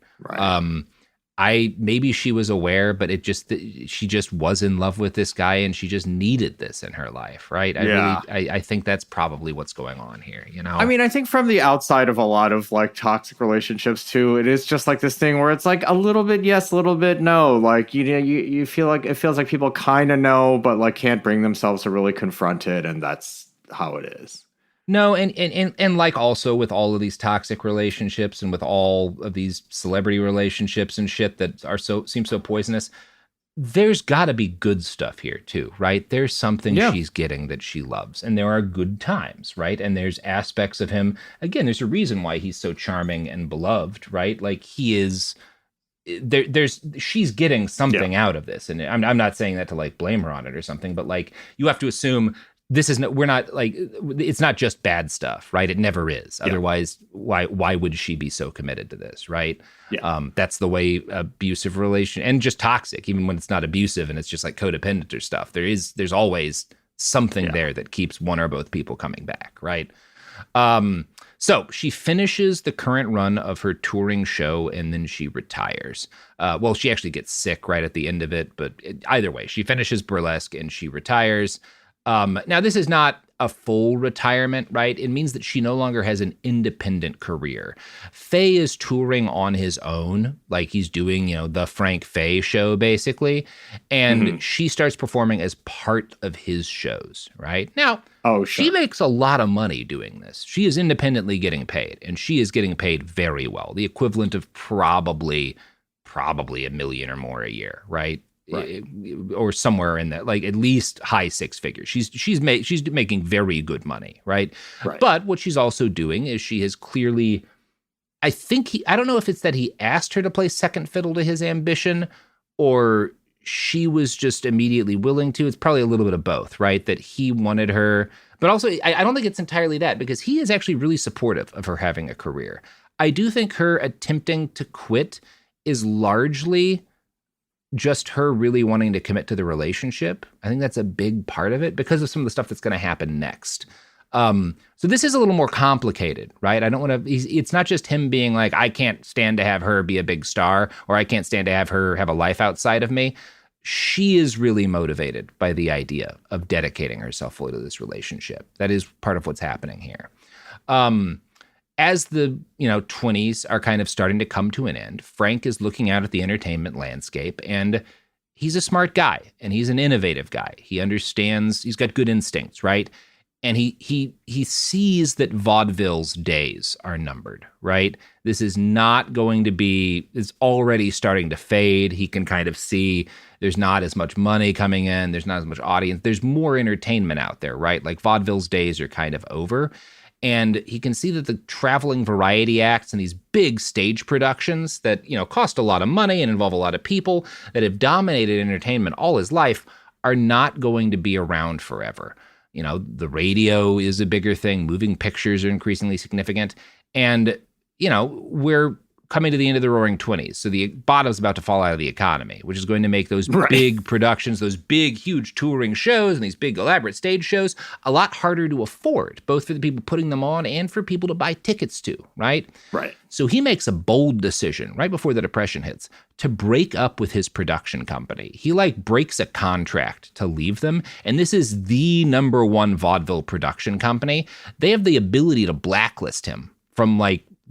B: Maybe she was aware, but she just was in love with this guy, and she just needed this in her life, right? I think that's probably what's going on here, you know?
C: I mean, I think from the outside of a lot of like toxic relationships too, it is just like this thing where it's like a little bit yes, a little bit no. Like, you know, you feel like it feels like people kind of know, but like can't bring themselves to really confront it, and that's how it is.
B: No, and like also with all of these toxic relationships and with all of these celebrity relationships and shit that seem so poisonous, there's got to be good stuff here too, right? There's something she's getting that she loves, and there are good times, right? And there's aspects of him. Again, there's a reason why he's so charming and beloved, right? Like he is. She's getting something out of this, and I'm not saying that to like blame her on it or something, but like you have to assume. It's not just bad stuff, right? It never is. Yeah. Otherwise, why would she be so committed to this, right? Yeah. That's the way abusive relation and just toxic, even when it's not abusive and it's just like codependent or stuff. There's always something there that keeps one or both people coming back, right? So she finishes the current run of her touring show and then she retires. Well, she actually gets sick right at the end of it, but either way, she finishes burlesque and she retires. Now, this is not a full retirement, right? It means that she no longer has an independent career. Fay is touring on his own, like he's doing, the Frank Fay show, basically. And she starts performing as part of his shows, right? Now, she makes a lot of money doing this. She is independently getting paid, and she is getting paid very well, the equivalent of probably $1 million or more a year, right? Right. Or somewhere in that, like at least high six figures. She's making very good money, right? But what she's also doing is she has clearly, I don't know if it's that he asked her to play second fiddle to his ambition, or she was just immediately willing to. It's probably a little bit of both, right? That he wanted her, but also I don't think it's entirely that, because he is actually really supportive of her having a career. I do think her attempting to quit is largely just her really wanting to commit to the relationship. I think that's a big part of it because of some of the stuff that's going to happen next. So this is a little more complicated, right? I don't want to, it's not just him being like, I can't stand to have her be a big star, or I can't stand to have her have a life outside of me. She is really motivated by the idea of dedicating herself fully to this relationship. That is part of what's happening here. As the 20s are kind of starting to come to an end, Frank is looking out at the entertainment landscape, and he's a smart guy and he's an innovative guy. He understands, he's got good instincts, right? And he sees that vaudeville's days are numbered, right? This is not going to be, it's already starting to fade. He can kind of see there's not as much money coming in. There's not as much audience. There's more entertainment out there, right? Like vaudeville's days are kind of over. And he can see that the traveling variety acts and these big stage productions that, cost a lot of money and involve a lot of people that have dominated entertainment all his life are not going to be around forever. The radio is a bigger thing. Moving pictures are increasingly significant. And, we're coming to the end of the Roaring 20s. So the bottom's about to fall out of the economy, which is going to make those big productions, those big, huge touring shows and these big elaborate stage shows a lot harder to afford, both for the people putting them on and for people to buy tickets to, right?
C: Right.
B: So he makes a bold decision right before the Depression hits to break up with his production company. He breaks a contract to leave them. And this is the number one vaudeville production company. They have the ability to blacklist him from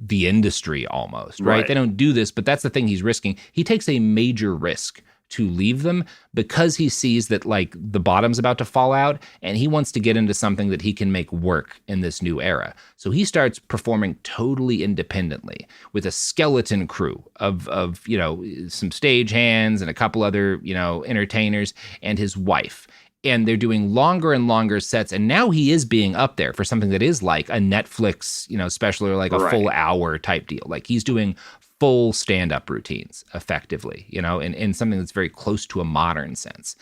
B: the industry almost, right? They don't do this, but that's the thing he's risking. He takes a major risk to leave them because he sees that the bottom's about to fall out and he wants to get into something that he can make work in this new era. So he starts performing totally independently with a skeleton crew of some stage hands and a couple other, entertainers and his wife. And they're doing longer and longer sets. And now he is being up there for something that is like a Netflix, special or a full hour type deal. He's doing full stand-up routines effectively, in something that's very close to a modern sense.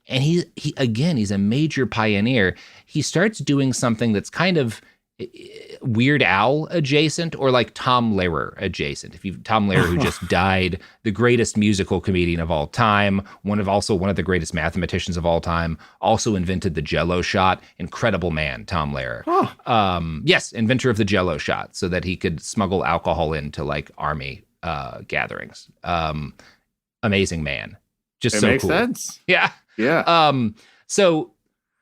B: And he's a major pioneer. He starts doing something that's kind of Weird Al adjacent or Tom Lehrer adjacent. Tom Lehrer, who just died, the greatest musical comedian of all time, one of the greatest mathematicians of all time, also invented the Jell-O shot. Incredible man, Tom Lehrer. Yes, inventor of the Jell-O shot, so that he could smuggle alcohol into army gatherings. Amazing man. Just so cool. It makes sense. Yeah.
C: Yeah.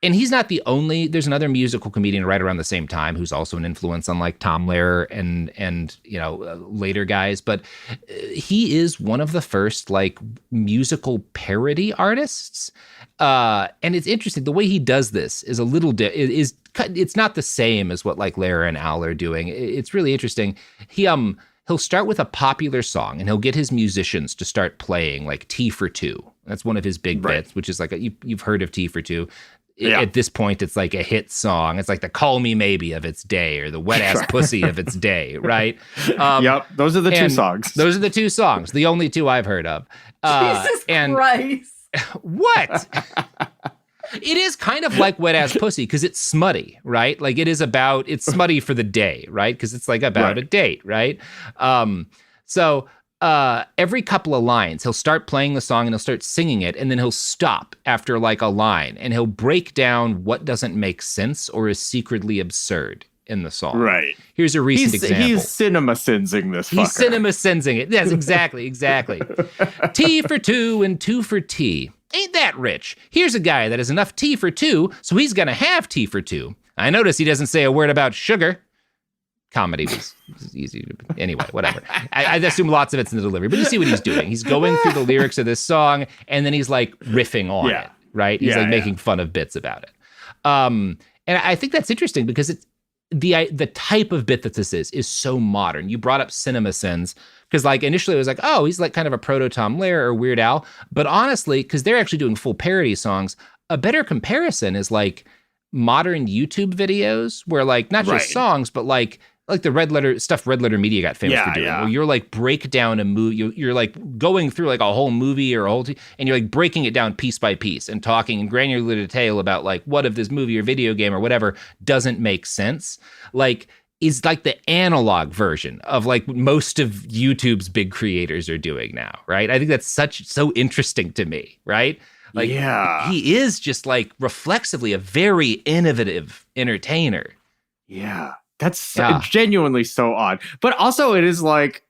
B: And he's not the only, there's another musical comedian right around the same time who's also an influence on Tom Lehrer and later guys, but he is one of the first musical parody artists. And it's interesting, the way he does this is a little, it's not the same as what Lehrer and Al are doing. It's really interesting. He'll start with a popular song and he'll get his musicians to start playing Tea for Two. That's one of his big bits, which is you've heard of Tea for Two. Yeah. At this point, it's a hit song. It's the Call Me Maybe of its day or the Wet Ass Pussy of its day, right?
C: Yep, those are the two songs.
B: Those are the two songs, the only two I've heard of.
A: Jesus Christ.
B: What? It is kind of like Wet Ass Pussy because it's smutty, right? It's smutty for the day, right? Because it's about a date, right? Every couple of lines, he'll start playing the song and he'll start singing it, and then he'll stop after a line, and he'll break down what doesn't make sense or is secretly absurd in the song.
C: Right.
B: Here's a recent example.
C: He's cinema-sensing this fucker.
B: He's cinema-sensing it. Yes, exactly. Tea for two and two for tea. Ain't that rich? Here's a guy that has enough tea for two, so he's gonna have tea for two. I notice he doesn't say a word about sugar. Comedy was easy. Anyway, whatever. I assume lots of it's in the delivery, but you see what he's doing. He's going through the lyrics of this song, and then he's riffing on it, right? He's making fun of bits about it. And I think that's interesting because it's the type of bit that this is so modern. You brought up CinemaSins because initially it was oh, he's kind of a proto Tom Lehrer or Weird Al, but honestly, because they're actually doing full parody songs, a better comparison is modern YouTube videos where not just songs, but like the Red Letter Media got famous for doing, where you're like break down a movie, you're like going through like a whole movie or and you're like breaking it down piece by piece and talking in granular detail about like what if this movie or video game or whatever doesn't make sense. Like, is like the analog version of like most of YouTube's big creators are doing now, right? I think that's so interesting to me, right? Like, he is just like reflexively a very innovative entertainer.
C: Yeah. That's genuinely so odd. But also it is like,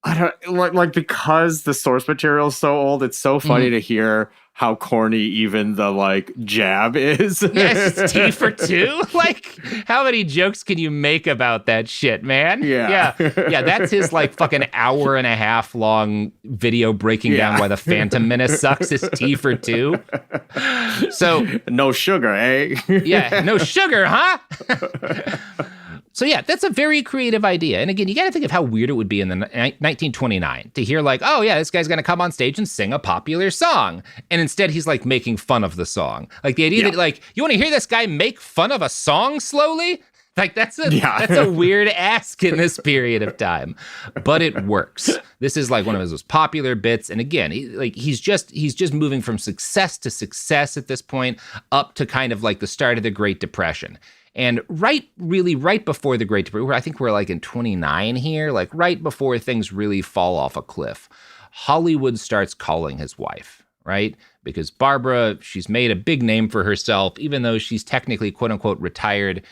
C: I don't like because the source material is so old, it's so funny to hear how corny even the like jab is.
B: Yes, it's T for two. Like, how many jokes can you make about that shit, man? Yeah. That's his like fucking hour and a half long video breaking down why the Phantom Menace sucks. Is T for two. So
C: no sugar, eh?
B: Yeah, no sugar, huh? So yeah, that's a very creative idea. And again, you got to think of how weird it would be in the 1929 to hear like, oh yeah, this guy's going to come on stage and sing a popular song. And instead he's like making fun of the song. Like the idea that like, you want to hear this guy make fun of a song slowly? Like that's a weird ask in this period of time, but it works. This is like one of his most popular bits. And again, he's just moving from success to success at this point up to kind of like the start of the Great Depression. And right before the Great Depression, I think we're like in 29 here, like right before things really fall off a cliff, Hollywood starts calling his wife, right? Because Barbara, she's made a big name for herself, even though she's technically quote unquote retired.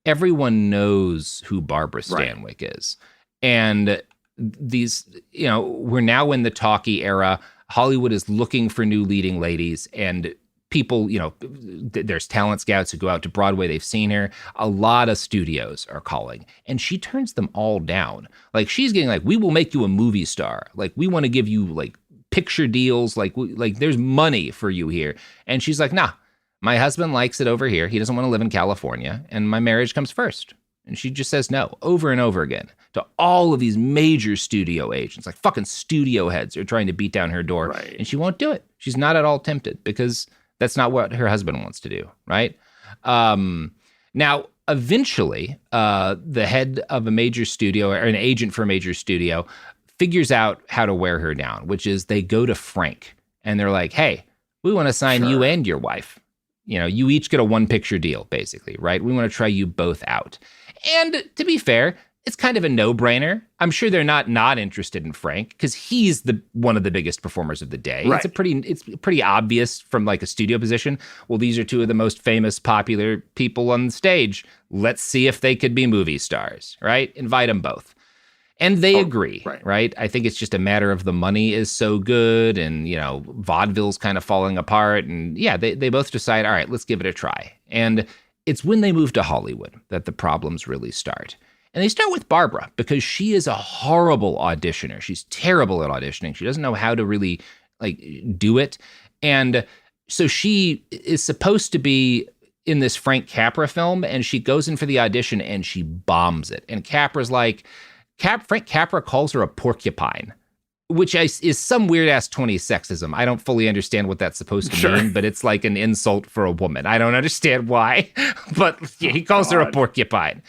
B: Everyone knows who Barbara Stanwyck is. And these, we're now in the talkie era. Hollywood is looking for new leading ladies, and people, there's talent scouts who go out to Broadway. They've seen her. A lot of studios are calling, and she turns them all down. Like, she's getting like, we will make you a movie star. Like, we want to give you like picture deals. Like there's money for you here. And she's like, nah, my husband likes it over here. He doesn't want to live in California, and my marriage comes first. And she just says no over and over again to all of these major studio agents. Like fucking studio heads are trying to beat down her door, and she won't do it. She's not at all tempted because that's not what her husband wants to do, right? Now, eventually, the head of a major studio or an agent for a major studio figures out how to wear her down, which is they go to Frank and they're like, hey, we want to sign you and your wife. You each get a one-picture deal, basically, right? We want to try you both out. And to be fair, it's kind of a no-brainer. I'm sure they're not interested in Frank because he's one of the biggest performers of the day. Right. It's pretty obvious from like a studio position. Well, these are two of the most famous, popular people on the stage. Let's see if they could be movie stars, right? Invite them both. And they agree, right? I think it's just a matter of the money is so good and, vaudeville's kind of falling apart. And yeah, they both decide, all right, let's give it a try. And it's when they move to Hollywood that the problems really start. And they start with Barbara because she is a horrible auditioner. She's terrible at auditioning. She doesn't know how to really do it. And so she is supposed to be in this Frank Capra film, and she goes in for the audition and she bombs it. And Capra's like, Frank Capra calls her a porcupine, which is some weird ass 20s sexism. I don't fully understand what that's supposed to mean, but it's like an insult for a woman. I don't understand why, but he calls her a porcupine.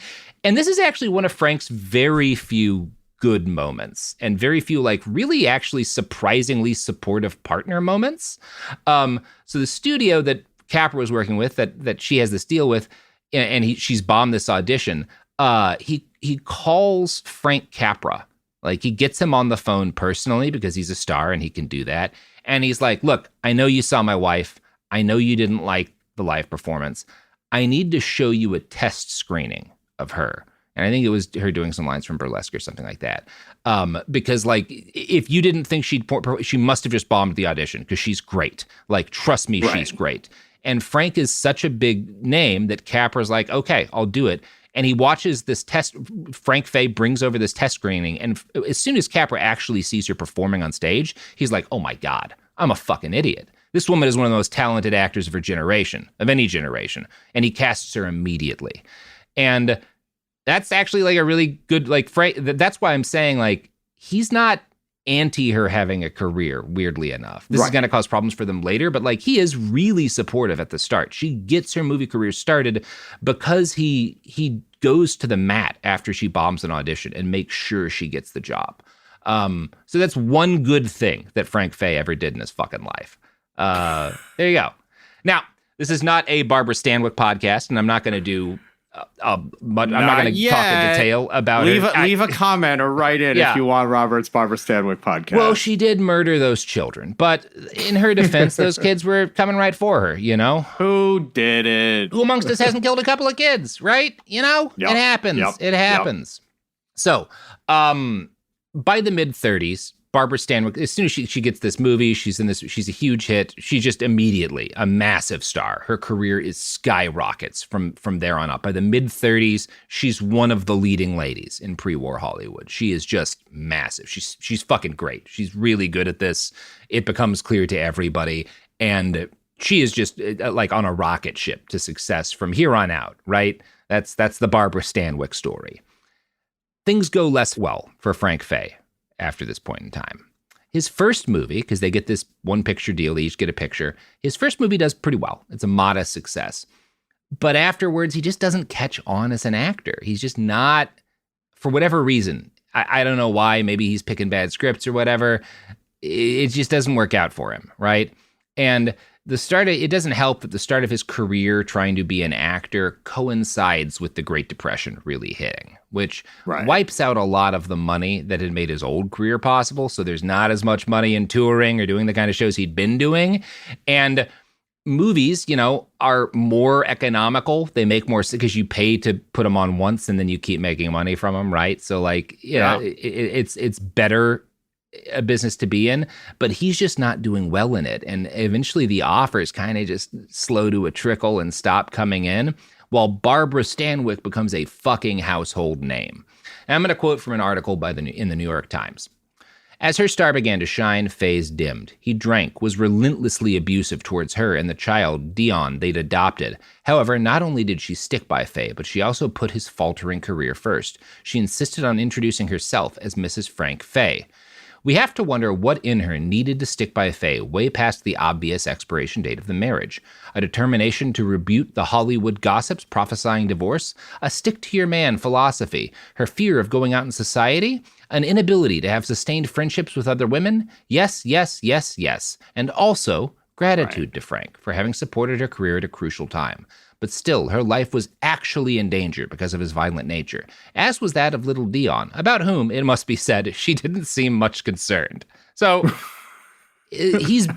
B: And this is actually one of Frank's very few good moments and very few really actually surprisingly supportive partner moments. So the studio that Capra was working with, that she has this deal with, and she's bombed this audition, he calls Frank Capra. He gets him on the phone personally because he's a star and he can do that. And he's like, look, I know you saw my wife. I know you didn't like the live performance. I need to show you a test screening of her. And I think it was her doing some lines from Burlesque or something like that. Because if you didn't think she must have just bombed the audition because she's great. Trust me, she's great. And Frank is such a big name that Capra's like, okay, I'll do it. And he watches this test. Frank Fay brings over this test screening. And as soon as Capra actually sees her performing on stage, he's like, oh my God, I'm a fucking idiot. This woman is one of the most talented actors of her generation, of any generation. And he casts her immediately. And that's actually a really good, that's why I'm saying he's not anti her having a career, weirdly enough. This is going to cause problems for them later, but he is really supportive at the start. She gets her movie career started because he goes to the mat after she bombs an audition and makes sure she gets the job. So that's one good thing that Frank Fay ever did in his fucking life. There you go. Now, this is not a Barbara Stanwyck podcast, and I'm not going to do I'm not going to talk in detail about it.
C: Leave a comment or write in if you want Robert's Barbara Stanwyck podcast.
B: Well, she did murder those children, but in her defense, those kids were coming right for her, you know?
C: Who did it?
B: Who amongst us hasn't killed a couple of kids, right? You know? Yep. It happens. Yep. It happens. Yep. So, by the mid-30s, Barbara Stanwyck, as soon as she gets this movie, she's a huge hit. She's just immediately a massive star. Her career is skyrockets from there on up. By the mid-30s, she's one of the leading ladies in pre-war Hollywood. She is just massive. She's fucking great. She's really good at this. It becomes clear to everybody. And she is just like on a rocket ship to success from here on out, right? That's the Barbara Stanwyck story. Things go less well for Frank Fay after this point in time. His first movie, because they get this one picture deal, they each get a picture. His first movie does pretty well. It's a modest success. But afterwards, he just doesn't catch on as an actor. He's just not, for whatever reason. I don't know why. Maybe he's picking bad scripts or whatever. It just doesn't work out for him, right? And it doesn't help that the start of his career trying to be an actor coincides with the Great Depression really hitting, which wipes out a lot of the money that had made his old career possible. So there's not as much money in touring or doing the kind of shows he'd been doing. And movies, are more economical. They make more because you pay to put them on once and then you keep making money from them, right? So it's better a business to be in, but he's just not doing well in it. And eventually the offers kind of just slow to a trickle and stop coming in, while Barbara Stanwyck becomes a fucking household name. And I'm going to quote from an article in the New York Times. As her star began to shine, Fay's dimmed. He drank, was relentlessly abusive towards her and the child, Dion, they'd adopted. However, not only did she stick by Fay, but she also put his faltering career first. She insisted on introducing herself as Mrs. Frank Fay. We have to wonder what in her needed to stick by Fay way past the obvious expiration date of the marriage. A determination to rebuke the Hollywood gossips prophesying divorce? A stick-to-your-man philosophy? Her fear of going out in society? An inability to have sustained friendships with other women? Yes, yes, yes, yes. And also, gratitude to Frank for having supported her career at a crucial time. But still, her life was actually in danger because of his violent nature, as was that of little Dion, about whom, it must be said, she didn't seem much concerned. So he's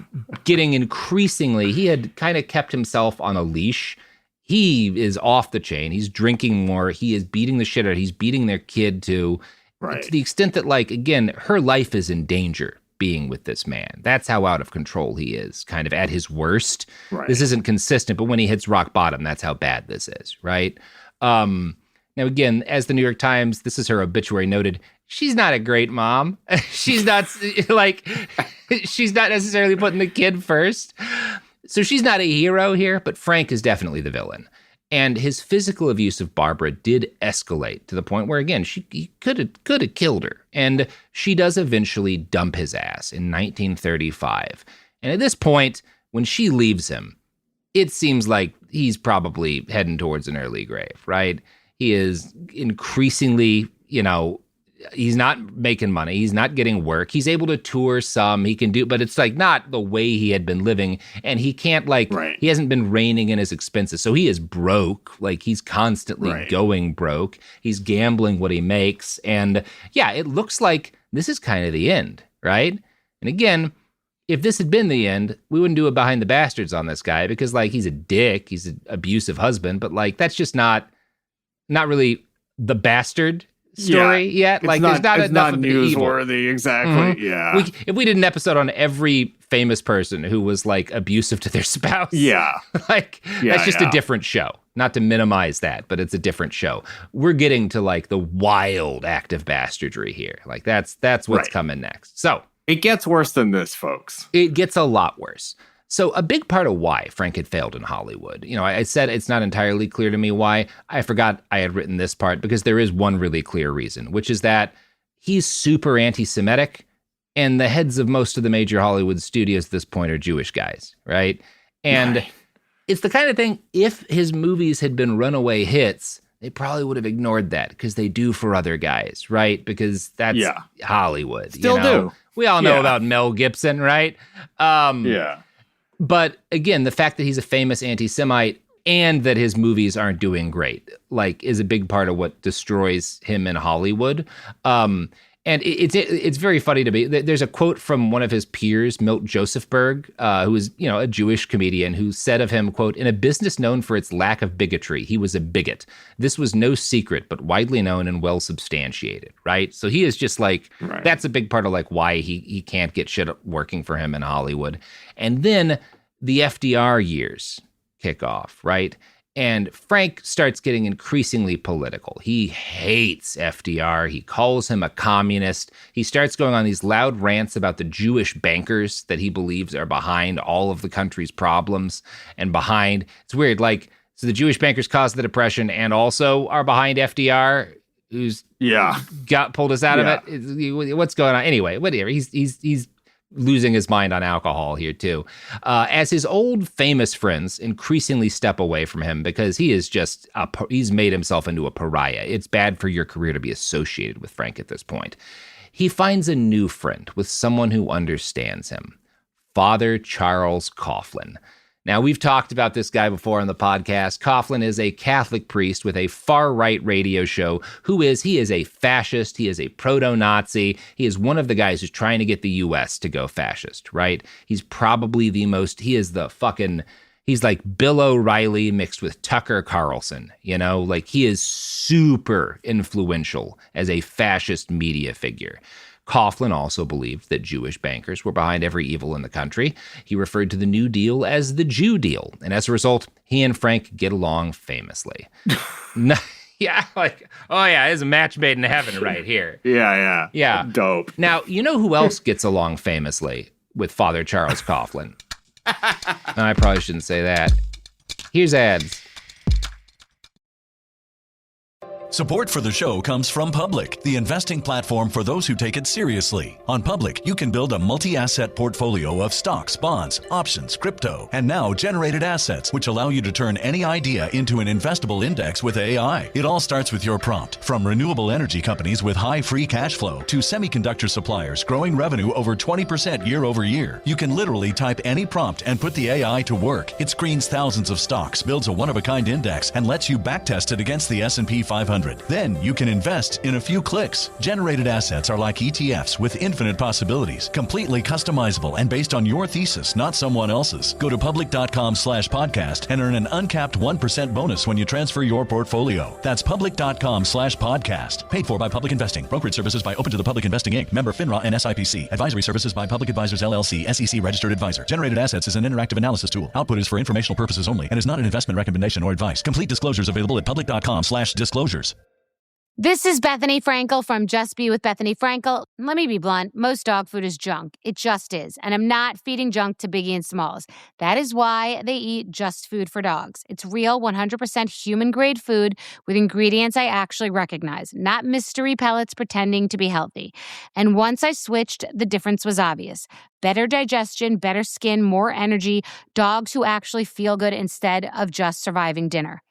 B: getting increasingly, he had kind of kept himself on a leash. He is off the chain. He's drinking more. He is beating the shit out. He's beating their kid too, to the extent that, again, her life is in danger being with this man. That's how out of control he is, kind of at his worst. Right. This isn't consistent, but when he hits rock bottom, that's how bad this is, right? Now, again, as the New York Times, this is her obituary noted, she's not a great mom. She's not she's not necessarily putting the kid first. So she's not a hero here, but Frank is definitely the villain. And his physical abuse of Barbara did escalate to the point where, again, he could have killed her. And she does eventually dump his ass in 1935. And at this point, when she leaves him, it seems like he's probably heading towards an early grave, right? He is increasingly, he's not making money. He's not getting work. He's able to tour some. He can do, but it's not the way he had been living. And he can't he hasn't been reining in his expenses. So he is broke. He's constantly going broke. He's gambling what he makes. And yeah, it looks like this is kind of the end, right? And again, if this had been the end, we wouldn't do a Behind the Bastards on this guy because he's a dick. He's an abusive husband, but that's just not really the bastard story yet. There's not enough of
C: newsworthy. Exactly. Mm-hmm. Yeah.
B: If we did an episode on every famous person who was abusive to their spouse, that's just a different show. Not to minimize that, but it's a different show. We're getting to the wild act of bastardry here. That's what's coming next. So
C: it gets worse than this, folks.
B: It gets a lot worse. So a big part of why Frank had failed in Hollywood, I said it's not entirely clear to me why. I forgot I had written this part because there is one really clear reason, which is that he's super anti-Semitic and the heads of most of the major Hollywood studios at this point are Jewish guys, right? And it's the kind of thing, if his movies had been runaway hits, they probably would have ignored that because they do for other guys, right? Because that's Hollywood.
C: Still do.
B: We all know about Mel Gibson, right?
C: Yeah.
B: But again, the fact that he's a famous anti-Semite and that his movies aren't doing great, like, is a big part of what destroys him in Hollywood. And it's very funny to me. There's a quote from one of his peers, Milt Josephberg, who is, a Jewish comedian, who said of him, quote, "In a business known for its lack of bigotry, he was a bigot. This was no secret, but widely known and well substantiated," right? So he is just like, that's a big part of like why he can't get shit working for him in Hollywood. And then the FDR years kick off, right? And Frank starts getting increasingly political. He hates FDR. He calls him a communist. He starts going on these loud rants about the Jewish bankers that he believes are behind all of the country's problems and it's weird, like, so the Jewish bankers caused the Depression and also are behind FDR, who's pulled us out of it. What's going on? Anyway, whatever. He's losing his mind on alcohol here too, as his old famous friends increasingly step away from him because he is just he's made himself into a pariah. It's bad for your career to be associated with Frank at this point. He finds a new friend with someone who understands him, Father Charles Coughlin. Now, we've talked about this guy before on the podcast. Coughlin is a Catholic priest with a far-right radio show. He is a fascist. He is a proto-Nazi. He is one of the guys who's trying to get the U.S. to go fascist, right? He's probably he's like Bill O'Reilly mixed with Tucker Carlson, Like, he is super influential as a fascist media figure. Coughlin also believed that Jewish bankers were behind every evil in the country. He referred to the New Deal as the Jew deal. And as a result, he and Frank get along famously. There's a match made in heaven right here. Yeah.
C: Dope.
B: Now, you know who else gets along famously with Father Charles Coughlin? I probably shouldn't say that. Here's ads.
E: Support for the show comes from Public, the investing platform for those who take it seriously. On Public, you can build a multi-asset portfolio of stocks, bonds, options, crypto, and now generated assets, which allow you to turn any idea into an investable index with AI. It all starts with your prompt. From renewable energy companies with high free cash flow to semiconductor suppliers growing revenue over 20% year over year, you can literally type any prompt and put the AI to work. It screens thousands of stocks, builds a one-of-a-kind index, and lets you backtest it against the S&P 500. Then you can invest in a few clicks. Generated assets are like ETFs with infinite possibilities, completely customizable and based on your thesis, not someone else's. Go to public.com/podcast and earn an uncapped 1% bonus when you transfer your portfolio. That's public.com/podcast. Paid for by Public Investing. Brokerage services by Open to the Public Investing Inc. Member FINRA and SIPC. Advisory services by Public Advisors LLC, SEC registered advisor. Generated assets is an interactive analysis tool. Output is for informational purposes only and is not an investment recommendation or advice. Complete disclosures available at public.com/disclosures.
F: This is Bethany Frankel from Just Be with Bethany Frankel. Let me be blunt. Most dog food is junk. It just is. And I'm not feeding junk to Biggie and Smalls. That is why they eat Just Food for Dogs. It's real, 100% human-grade food with ingredients I actually recognize, not mystery pellets pretending to be healthy. And once I switched, the difference was obvious. Better digestion, better skin, more energy, dogs who actually feel good instead of just surviving dinner.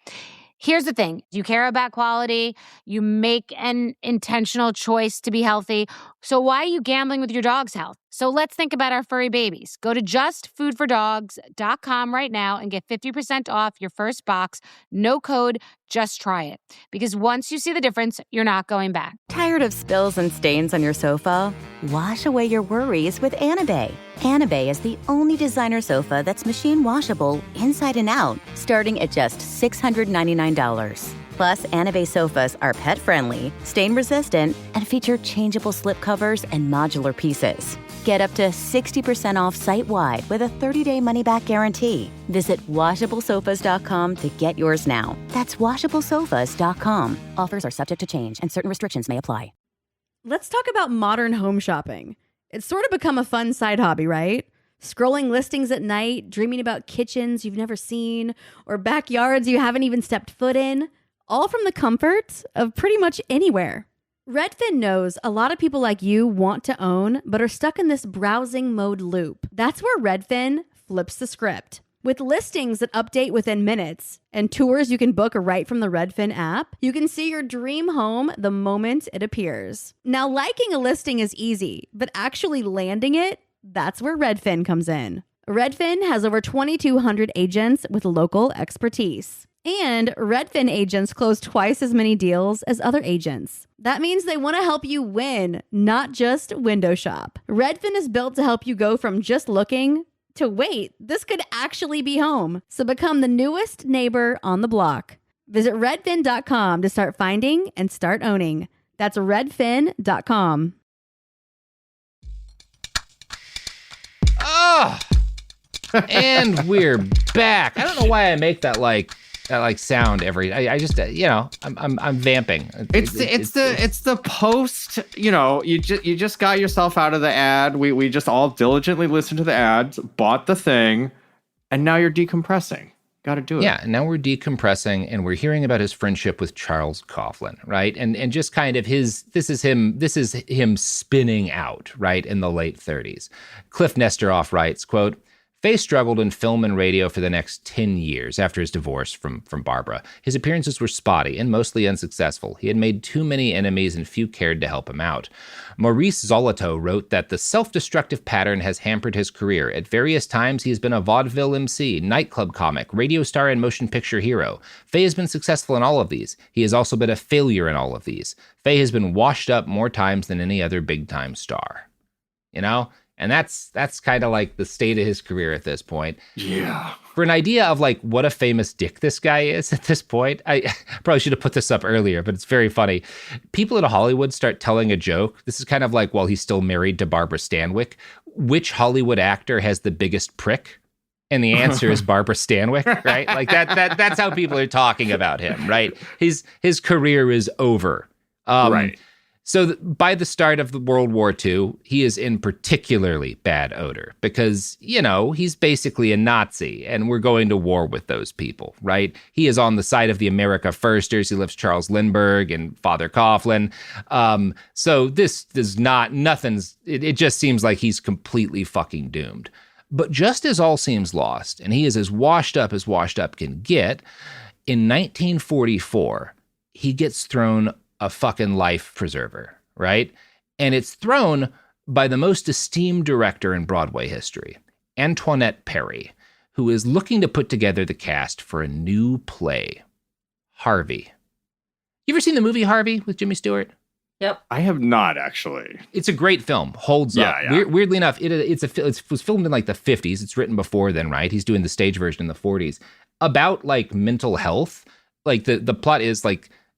F: Here's the thing. You care about quality. You make an intentional choice to be healthy. So why are you gambling with your dog's health? So let's think about our furry babies. Go to justfoodfordogs.com right now and get 50% off your first box. No code, just try it. Because once you see the difference, you're not going back.
G: Tired of spills and stains on your sofa? Wash away your worries with Anabay. Anabay is the only designer sofa that's machine washable inside and out, starting at just $699. Plus, Anabay sofas are pet-friendly, stain-resistant, and feature changeable slip covers and modular pieces. Get up to 60% off site-wide with a 30-day money-back guarantee. Visit washablesofas.com to get yours now. That's washablesofas.com. Offers are subject to change and certain restrictions may apply.
H: Let's talk about modern home shopping. It's sort of become a fun side hobby, right? Scrolling listings at night, dreaming about kitchens you've never seen, or backyards you haven't even stepped foot in. All from the comfort of pretty much anywhere. Redfin knows a lot of people like you want to own, but are stuck in this browsing mode loop. That's where Redfin flips the script. With listings that update within minutes and tours you can book right from the Redfin app, you can see your dream home the moment it appears. Now, liking a listing is easy, but actually landing it, that's where Redfin comes in. Redfin has over 2,200 agents with local expertise. And Redfin agents close twice as many deals as other agents. That means they want to help you win, not just window shop. Redfin is built to help you go from just looking to wait, this could actually be home. So become the newest neighbor on the block. Visit redfin.com to start finding and start owning. That's redfin.com.
B: Oh, and we're back. I don't know why I make that sound every. I just I'm vamping.
C: It's the post. You just got yourself out of the ad. We just all diligently listened to the ads, bought the thing, and now you're decompressing. Got to do it.
B: Yeah, and now we're decompressing, and we're hearing about his friendship with Charles Coughlin, right? And just kind of this is him spinning out, right, in the late 30s. Cliff Nesteroff writes, quote, Fay struggled in film and radio for the next 10 years after his divorce from Barbara. His appearances were spotty and mostly unsuccessful. He had made too many enemies and few cared to help him out. Maurice Zolotow wrote that the self-destructive pattern has hampered his career. At various times, he has been a vaudeville MC, nightclub comic, radio star, and motion picture hero. Fay has been successful in all of these. He has also been a failure in all of these. Fay has been washed up more times than any other big-time star. And that's kind of like the state of his career at this point.
C: Yeah.
B: For an idea of what a famous dick this guy is at this point, I probably should have put this up earlier, but it's very funny. People in Hollywood start telling a joke. This is kind of like while he's still married to Barbara Stanwyck. Which Hollywood actor has the biggest prick? And the answer is Barbara Stanwyck, right? That's how people are talking about him, right? His career is over.
C: Right.
B: So by the start of the World War II, he is in particularly bad odor because, he's basically a Nazi and we're going to war with those people, right? He is on the side of the America Firsters. He lifts Charles Lindbergh and Father Coughlin. So this is it just seems like he's completely fucking doomed. But just as all seems lost, and he is as washed up can get, in 1944, he gets thrown a fucking life preserver, right? And it's thrown by the most esteemed director in Broadway history, Antoinette Perry, who is looking to put together the cast for a new play, Harvey. You ever seen the movie Harvey with Jimmy Stewart?
A: Yep.
C: I have not, actually.
B: It's a great film. Holds up.
C: Yeah.
B: Weirdly enough, it was filmed in the 50s. It's written before then, right? He's doing the stage version in the 40s. About mental health. The plot is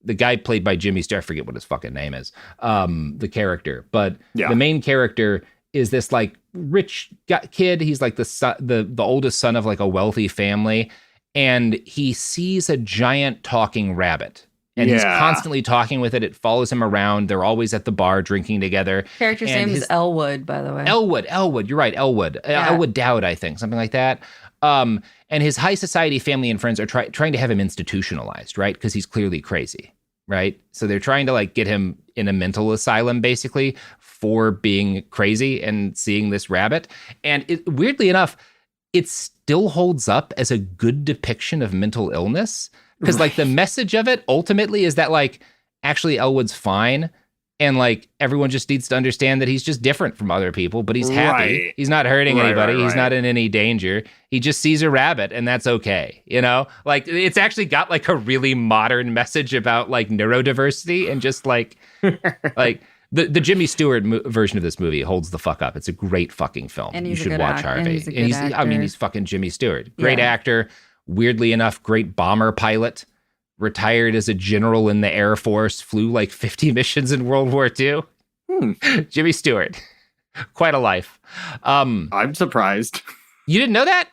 B: the guy played by Jimmy Stewart, I forget what his fucking name is, the character. But the main character is this rich kid. He's the oldest son of a wealthy family. And he sees a giant talking rabbit. And he's constantly talking with it. It follows him around. They're always at the bar drinking together.
A: Character's name is Elwood, by the way.
B: Elwood. You're right, Elwood.
A: Yeah.
B: Elwood Dowd, I think, something like that. And his high society family and friends are trying to have him institutionalized, right? Because he's clearly crazy, right? So they're trying to get him in a mental asylum, basically, for being crazy and seeing this rabbit. And weirdly enough, it still holds up as a good depiction of mental illness. Because the message of it ultimately is that actually Elwood's fine. And everyone just needs to understand that he's just different from other people, but he's happy. Right. He's not hurting anybody. Right. He's not in any danger. He just sees a rabbit and that's okay. It's actually got a really modern message about neurodiversity and just the Jimmy Stewart version of this movie holds the fuck up. It's a great fucking film.
A: And
B: you should watch Harvey.
A: He's
B: fucking Jimmy Stewart. Great actor. Weirdly enough, great bomber pilot. Retired as a general in the Air Force, flew 50 missions in World War II. Jimmy Stewart. Quite a life.
C: I'm surprised.
B: You didn't know that?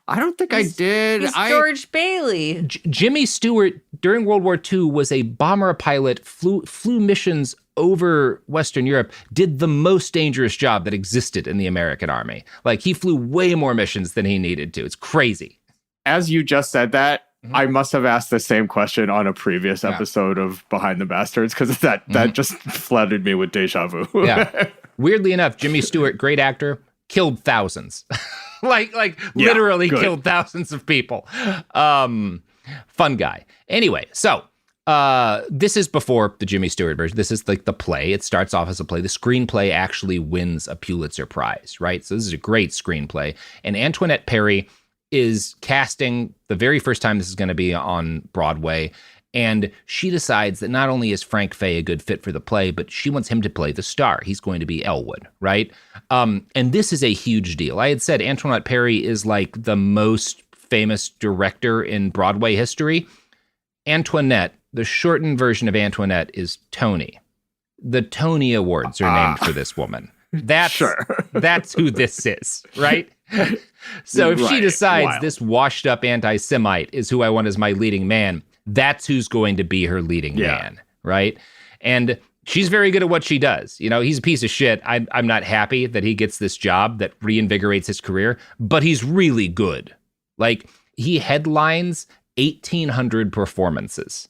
C: I don't think I did.
A: He's George Bailey.
B: Jimmy Stewart, during World War II, was a bomber pilot, flew missions over Western Europe, did the most dangerous job that existed in the American Army. He flew way more missions than he needed to. It's crazy.
C: As you just said that, I must have asked the same question on a previous episode of Behind the Bastards because that just flooded me with deja vu.
B: Yeah. Weirdly enough, Jimmy Stewart, great actor, killed thousands. Literally killed thousands of people. Fun guy. Anyway, so this is before the Jimmy Stewart version. This is like the play. It starts off as a play. The screenplay actually wins a Pulitzer Prize, right? So this is a great screenplay. And Antoinette Perry is casting the very first time this is going to be on Broadway. And she decides that not only is Frank Fay a good fit for the play, but she wants him to play the star. He's going to be Elwood, right? And this is a huge deal. I had said Antoinette Perry is like the most famous director in Broadway history. Antoinette, the shortened version of Antoinette is Tony. The Tony Awards are named for this woman. That's who this is, right? So if she decides this washed up anti-Semite is who I want as my leading man, that's who's going to be her leading man, right? And she's very good at what she does. You know, he's a piece of shit. I'm not happy that he gets this job that reinvigorates his career, but he's really good. Like, he headlines 1,800 performances.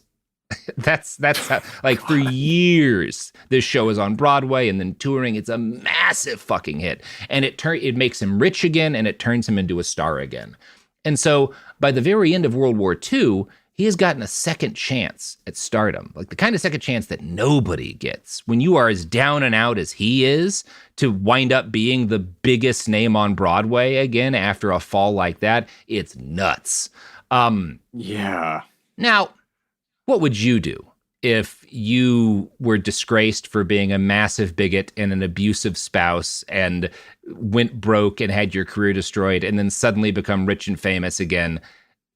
B: That's how, like, for years, this show is on Broadway and then touring. It's a massive fucking hit. And it makes him rich again, and it turns him into a star again. And so by the very end of World War II, he has gotten a second chance at stardom, like the kind of second chance that nobody gets. When you are as down and out as he is, to wind up being the biggest name on Broadway again after a fall like that, it's nuts. Now, what would you do if you were disgraced for being a massive bigot and an abusive spouse and went broke and had your career destroyed and then suddenly become rich and famous again?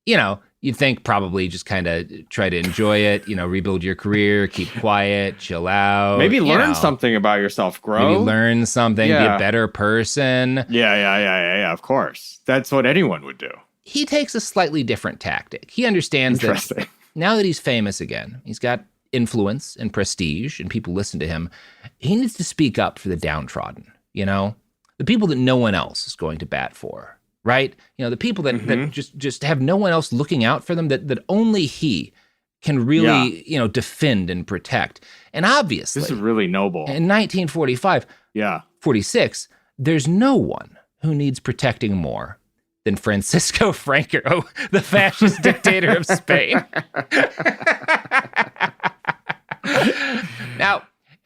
B: You know, you'd think probably just kind of try to enjoy it, you know, rebuild your career, keep quiet, chill out.
C: Maybe learn something about yourself, grow.
B: Maybe learn something, be a better person.
C: Yeah, of course. That's what anyone would do.
B: He takes a slightly different tactic. He understands that now that he's famous again, he's got influence and prestige and people listen to him, he needs to speak up for the downtrodden, you know, the people that no one else is going to bat for, right? You know, the people that just have no one else looking out for them, that only he can really, you know, defend and protect. And obviously,
C: this is really noble.
B: In 1945, 46, there's no one who needs protecting more than Francisco Franco, the fascist dictator of Spain. Now,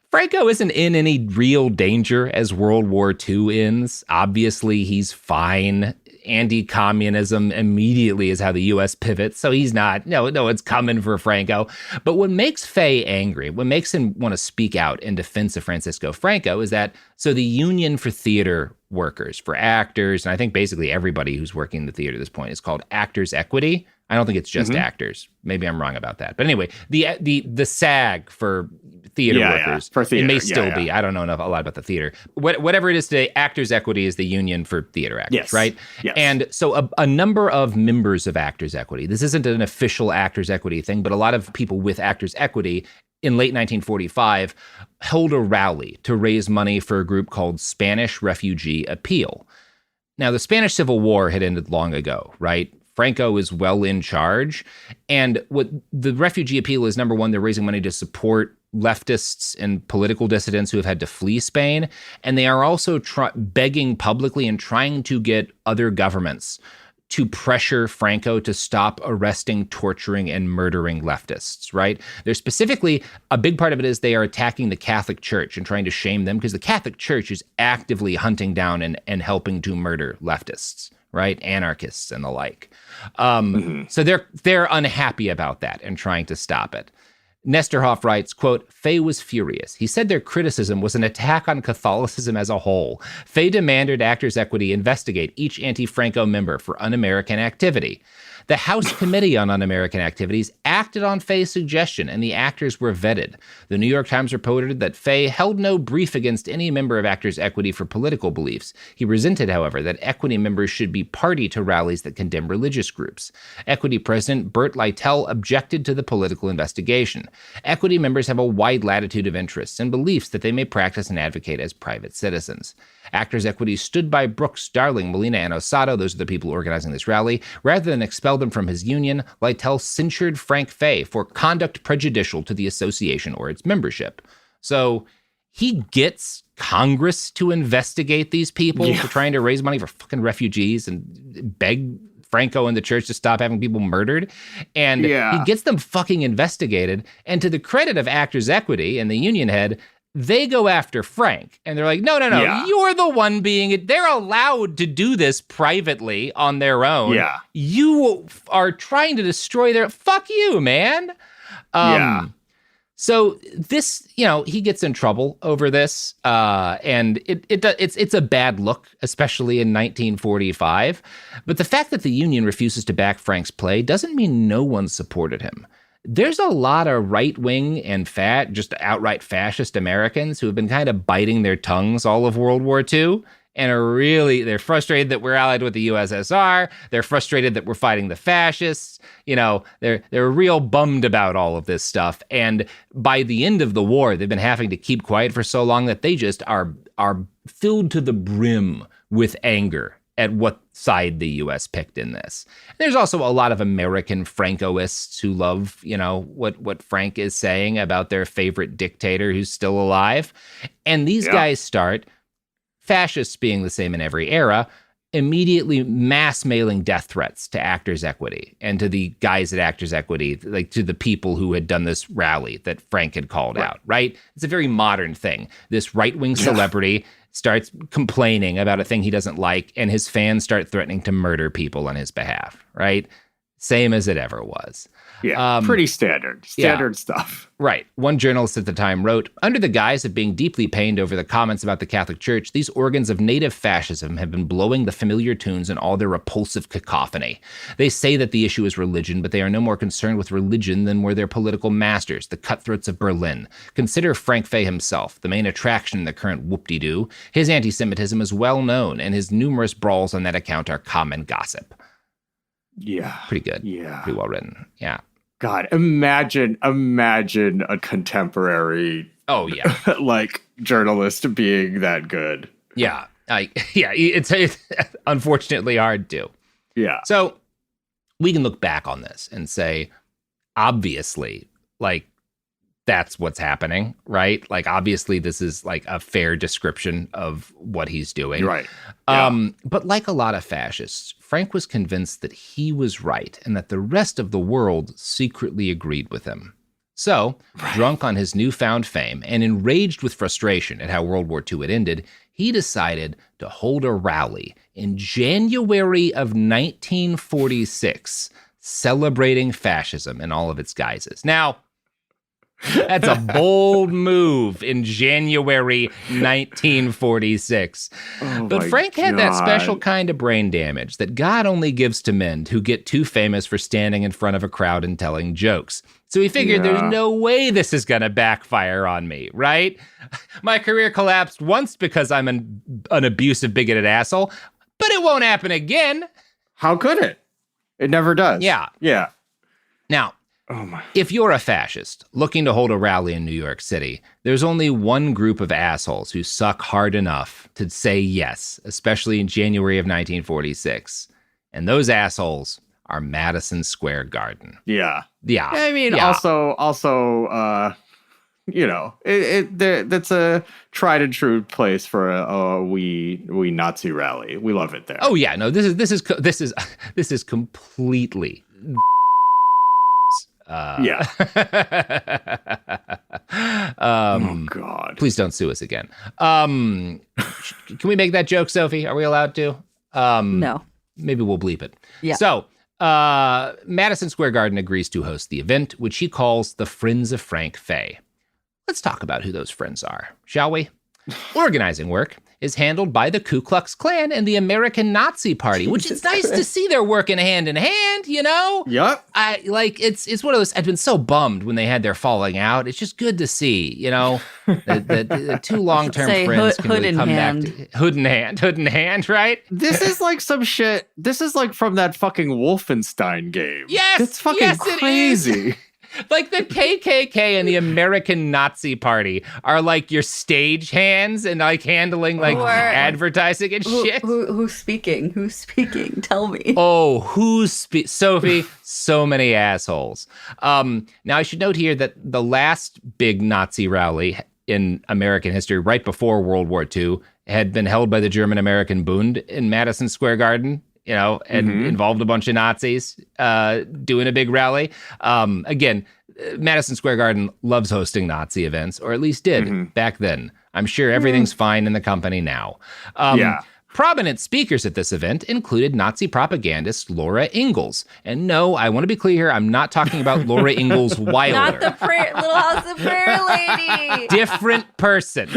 B: Franco isn't in any real danger as World War II ends. Obviously, he's fine. Anti-communism immediately is how the U.S. pivots, so he's not, no, it's coming for Franco. But what makes Fay angry, what makes him want to speak out in defense of Francisco Franco is that, so the Union for Theater Workers, for actors, and I think basically everybody who's working in the theater at this point, is called Actors Equity. I don't think it's just actors. Maybe I'm wrong about that. But anyway, the SAG for theater workers,
C: for theater,
B: it may still be. I don't know a lot about the theater. Whatever it is today, Actors Equity is the union for theater actors, right?
C: Yes.
B: And so a number of members of Actors Equity, this isn't an official Actors Equity thing, but a lot of people with Actors Equity in late 1945 held a rally to raise money for a group called Spanish Refugee Appeal. Now, the Spanish Civil War had ended long ago, right? Franco is well in charge. And what the Refugee Appeal is, number one, they're raising money to support leftists and political dissidents who have had to flee Spain. And they are also begging publicly and trying to get other governments to pressure Franco to stop arresting, torturing, and murdering leftists, right? They're specifically, a big part of it is they are attacking the Catholic Church and trying to shame them because the Catholic Church is actively hunting down and helping to murder leftists, right? Anarchists and the like. So they're unhappy about that and trying to stop it. Nesterhoff writes, quote, Fay was furious. He said their criticism was an attack on Catholicism as a whole. Fay demanded Actors Equity investigate each anti-Franco member for un-American activity. The House Committee on Un-American Activities acted on Fay's suggestion, and the actors were vetted. The New York Times reported that Fay held no brief against any member of Actors Equity for political beliefs. He resented, however, that Equity members should be party to rallies that condemn religious groups. Equity President Bert Lytell objected to the political investigation. Equity members have a wide latitude of interests and beliefs that they may practice and advocate as private citizens. Actors Equity stood by Brooks, Darling, Molina, and Osado, those are the people organizing this rally. Rather than expel them from his union, Lytell censured Frank Fay for conduct prejudicial to the association or its membership. So He gets Congress to investigate these people for trying to raise money for fucking refugees and beg Franco and the church to stop having people murdered. And he gets them fucking investigated. And to the credit of Actors Equity and the union head, they go after Frank. And they're like, no, you're the one being it. They're allowed to do this privately on their own. Yeah. You are trying to destroy their... Fuck you, man. So this, he gets in trouble over this, and it's a bad look, especially in 1945. But the fact that the union refuses to back Frank's play doesn't mean no one supported him. There's a lot of right-wing and just outright fascist Americans who have been kind of biting their tongues all of World War II. And they're frustrated that we're allied with the USSR. They're frustrated that we're fighting the fascists. They're real bummed about all of this stuff. And by the end of the war, they've been having to keep quiet for so long that they just are filled to the brim with anger at what side the U.S. picked in this. There's also a lot of American Francoists who love, what Frank is saying about their favorite dictator who's still alive. And these guys start... fascists being the same in every era, immediately mass mailing death threats to Actors Equity and to the guys at Actors Equity, like to the people who had done this rally that Frank had called out, right? It's a very modern thing. This right-wing celebrity starts complaining about a thing he doesn't like, and his fans start threatening to murder people on his behalf, right? Same as it ever was.
C: Yeah, pretty standard stuff.
B: Right. One journalist at the time wrote, under the guise of being deeply pained over the comments about the Catholic Church, these organs of native fascism have been blowing the familiar tunes in all their repulsive cacophony. They say that the issue is religion, but they are no more concerned with religion than were their political masters, the cutthroats of Berlin. Consider Frank Fay himself, the main attraction in the current whoop-de-doo. His anti-Semitism is well known, and his numerous brawls on that account are common gossip.
C: Yeah.
B: Pretty good.
C: Yeah.
B: Pretty well written. Yeah.
C: God, imagine a contemporary like journalist being that good.
B: Yeah. It's unfortunately hard to.
C: Yeah.
B: So we can look back on this and say, obviously, like, that's what's happening, right? Like, obviously, this is like a fair description of what he's doing.
C: Right.
B: But like a lot of fascists, Frank was convinced that he was right and that the rest of the world secretly agreed with him. So, drunk on his newfound fame and enraged with frustration at how World War II had ended, he decided to hold a rally in January of 1946, celebrating fascism in all of its guises. Now, that's a bold move in January 1946. But Frank had that special kind of brain damage that God only gives to men who get too famous for standing in front of a crowd and telling jokes. So he figured there's no way this is going to backfire on me, right? My career collapsed once because I'm an abusive, bigoted asshole, but it won't happen again.
C: How could it? It never does.
B: Yeah. Now, if you're a fascist looking to hold a rally in New York City, there's only one group of assholes who suck hard enough to say yes, especially in January of 1946. And those assholes are Madison Square Garden.
C: Yeah.
B: I
C: mean, also, that's a tried and true place for a wee Nazi rally. We love it there.
B: Oh yeah, no, this is completely.
C: Oh God!
B: Please don't sue us again. Can we make that joke, Sophie? Are we allowed to?
A: No.
B: Maybe we'll bleep it.
A: Yeah.
B: So, Madison Square Garden agrees to host the event, which he calls the Friends of Frank Fay. Let's talk about who those friends are, shall we? Organizing work is handled by the Ku Klux Klan and the American Nazi Party, which is nice to see they're working hand in hand, you know?
C: Yep.
B: It's one of those, I've been so bummed when they had their falling out. It's just good to see, you know, the two long-term friends can really come back to hood in hand, right?
C: This is like some shit. This is like from that fucking Wolfenstein game.
B: Yes.
C: It's fucking crazy.
B: Like the KKK and the American Nazi Party are like your stage hands and like handling like advertising and shit.
A: Who's speaking? Who's speaking? Tell me.
B: Oh, Sophie, so many assholes. Now I should note here that the last big Nazi rally in American history right before World War II, had been held by the German-American Bund in Madison Square Garden, and involved a bunch of Nazis doing a big rally. Again, Madison Square Garden loves hosting Nazi events, or at least did back then. I'm sure everything's fine in the company now. Prominent speakers at this event included Nazi propagandist Laura Ingalls. And no, I want to be clear here, I'm not talking about Laura Ingalls Wilder.
A: Not the Little House of Prayer lady.
B: Different person.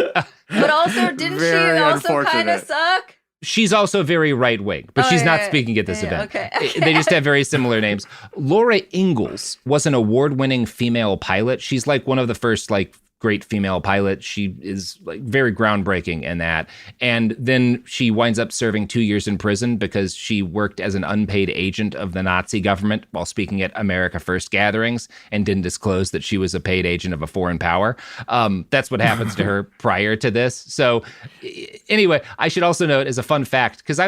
A: But also, didn't she also kind of suck?
B: She's also very right-wing, but she's not speaking at this event.
A: Okay.
B: They just have very similar names. Laura Ingalls was an award-winning female pilot. She's like one of the first great female pilot. She is very groundbreaking in that. And then she winds up serving 2 years in prison because she worked as an unpaid agent of the Nazi government while speaking at America First gatherings and didn't disclose that she was a paid agent of a foreign power. That's what happens to her prior to this. So anyway, I should also note as a fun fact, because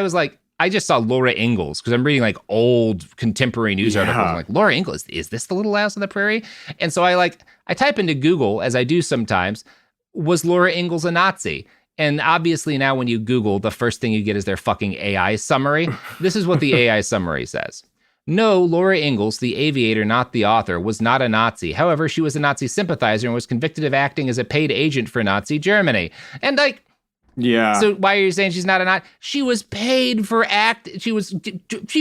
B: I just saw Laura Ingalls because I'm reading old contemporary news articles. I'm like, Laura Ingalls, is this the Little House on the Prairie? And so I type into Google, as I do sometimes, was Laura Ingalls a Nazi? And obviously now when you Google, the first thing you get is their fucking AI summary. This is what the AI summary says. No, Laura Ingalls, the aviator, not the author, was not a Nazi. However, she was a Nazi sympathizer and was convicted of acting as a paid agent for Nazi Germany. And
C: yeah.
B: So why are you saying she's not a Nazi? She was paid for she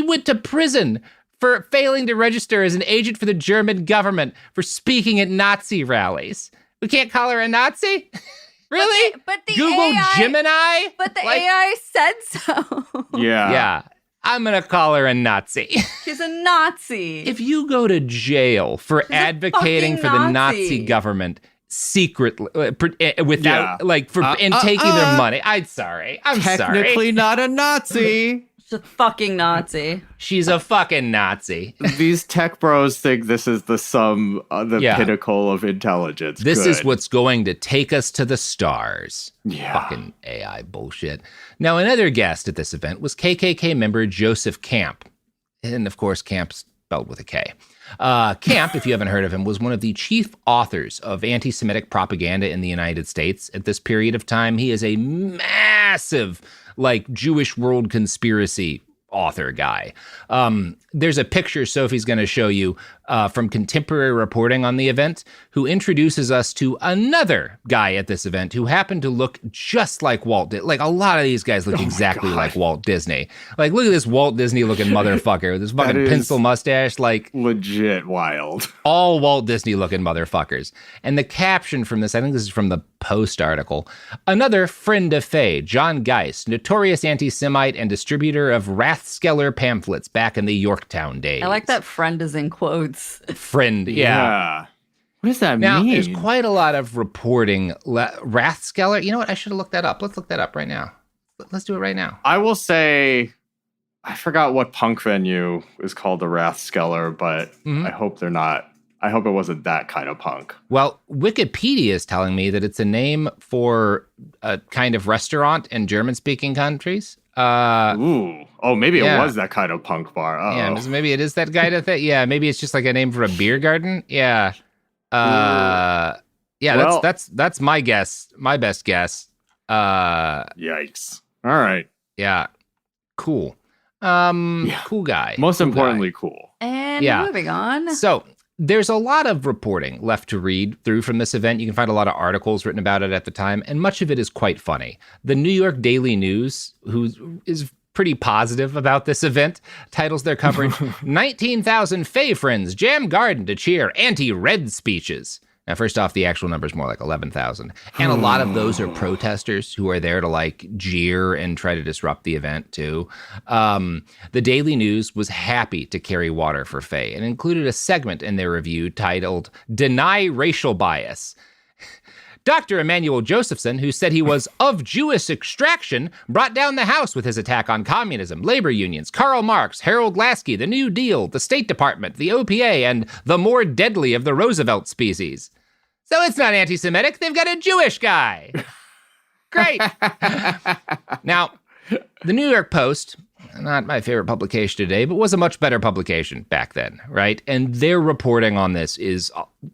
B: went to prison for failing to register as an agent for the German government for speaking at Nazi rallies. We can't call her a Nazi? Really?
A: But the
B: Google
A: AI,
B: Gemini?
A: But the AI said so.
C: Yeah.
B: Yeah. I'm going to call her a Nazi.
A: She's a Nazi.
B: If you go to jail for
A: She's
B: advocating for the Nazi government secretly, without and taking their money. I'm sorry.
C: Technically not a Nazi.
A: She's a fucking Nazi.
B: She's a fucking Nazi.
C: These tech bros think this is the pinnacle of intelligence.
B: This
C: Good.
B: is what's going to take us to the stars.
C: Yeah.
B: Fucking AI bullshit. Now, another guest at this event was KKK member Joseph Camp. And of course, Camp's spelled with a K. Camp, if you haven't heard of him, was one of the chief authors of anti-Semitic propaganda in the United States at this period of time. He is a massive, Jewish world conspiracy author guy. There's a picture Sophie's going to show you from contemporary reporting on the event, who introduces us to another guy at this event who happened to look just like Walt Disney. A lot of these guys look exactly like Walt Disney. Look at this Walt Disney looking motherfucker with this fucking pencil mustache.
C: Legit wild.
B: All Walt Disney looking motherfuckers. And the caption from this, I think this is from the Post article. Another friend of Fay, John Geist, notorious anti-Semite and distributor of Rathskeller pamphlets back in the Yorktown days.
A: I like that friend is in quotes.
B: Friend, yeah.
C: What does that
B: now,
C: mean?
B: There's quite a lot of reporting. Rathskeller, you know what? I should have looked that up. Let's look that up right now. Let's do it right now.
C: I will say, I forgot what punk venue is called the Rathskeller, but I hope they're not. I hope it wasn't that kind of punk.
B: Well, Wikipedia is telling me that it's a name for a kind of restaurant in German-speaking countries.
C: Maybe it was that kind of punk bar. Uh-oh.
B: Yeah, maybe it is that kind of thing. Yeah, maybe it's just like a name for a beer garden. Yeah. That's my guess. My best guess.
C: Yikes. All right.
B: Yeah. Cool. Cool guy.
C: Most importantly, cool.
A: And moving on.
B: So there's a lot of reporting left to read through from this event. You can find a lot of articles written about it at the time, and much of it is quite funny. The New York Daily News, who is pretty positive about this event, titles their coverage, 19,000 Fay friends jam garden to cheer anti-red speeches. Now, first off, the actual number is more like 11,000. And a lot of those are protesters who are there to jeer and try to disrupt the event too. The Daily News was happy to carry water for Fay and included a segment in their review titled Deny Racial Bias. Dr. Emmanuel Josephson, who said he was of Jewish extraction, brought down the House with his attack on communism, labor unions, Karl Marx, Harold Lasky, the New Deal, the State Department, the OPA, and the more deadly of the Roosevelt species. So it's not anti-Semitic. They've got a Jewish guy. Great. Now, the New York Post, not my favorite publication today, but was a much better publication back then, right? And their reporting on this is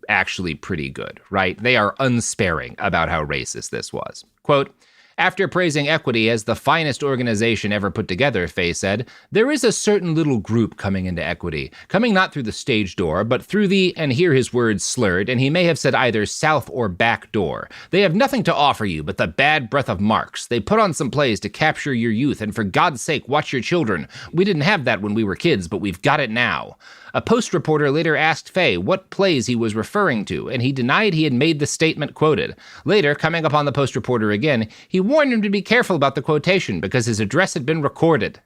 B: actually pretty good, right? They are unsparing about how racist this was. Quote, after praising Equity as the finest organization ever put together, Fay said, there is a certain little group coming into Equity, coming not through the stage door, but through the, and here his words slurred, and he may have said either south or back door. They have nothing to offer you but the bad breath of Marx. They put on some plays to capture your youth, and for God's sake, watch your children. We didn't have that when we were kids, but we've got it now. A Post reporter later asked Fay what plays he was referring to, and he denied he had made the statement quoted. Later, coming upon the Post reporter again, he warned him to be careful about the quotation because his address had been recorded.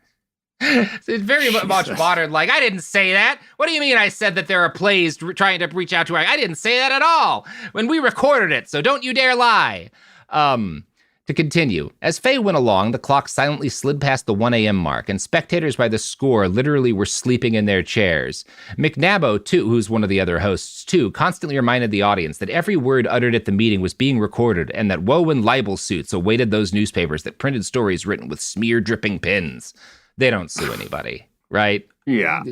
B: It's very much modern. Like, I didn't say that. What do you mean I said that there are plays trying to reach out to her? I didn't say that at all when we recorded it, so don't you dare lie. To continue, as Fay went along, the clock silently slid past the 1 a.m. mark, and spectators by the score literally were sleeping in their chairs. McNabo, too, who's one of the other hosts, too, constantly reminded the audience that every word uttered at the meeting was being recorded, and that woe and libel suits awaited those newspapers that printed stories written with smear-dripping pens. They don't sue anybody, right?
C: Yeah.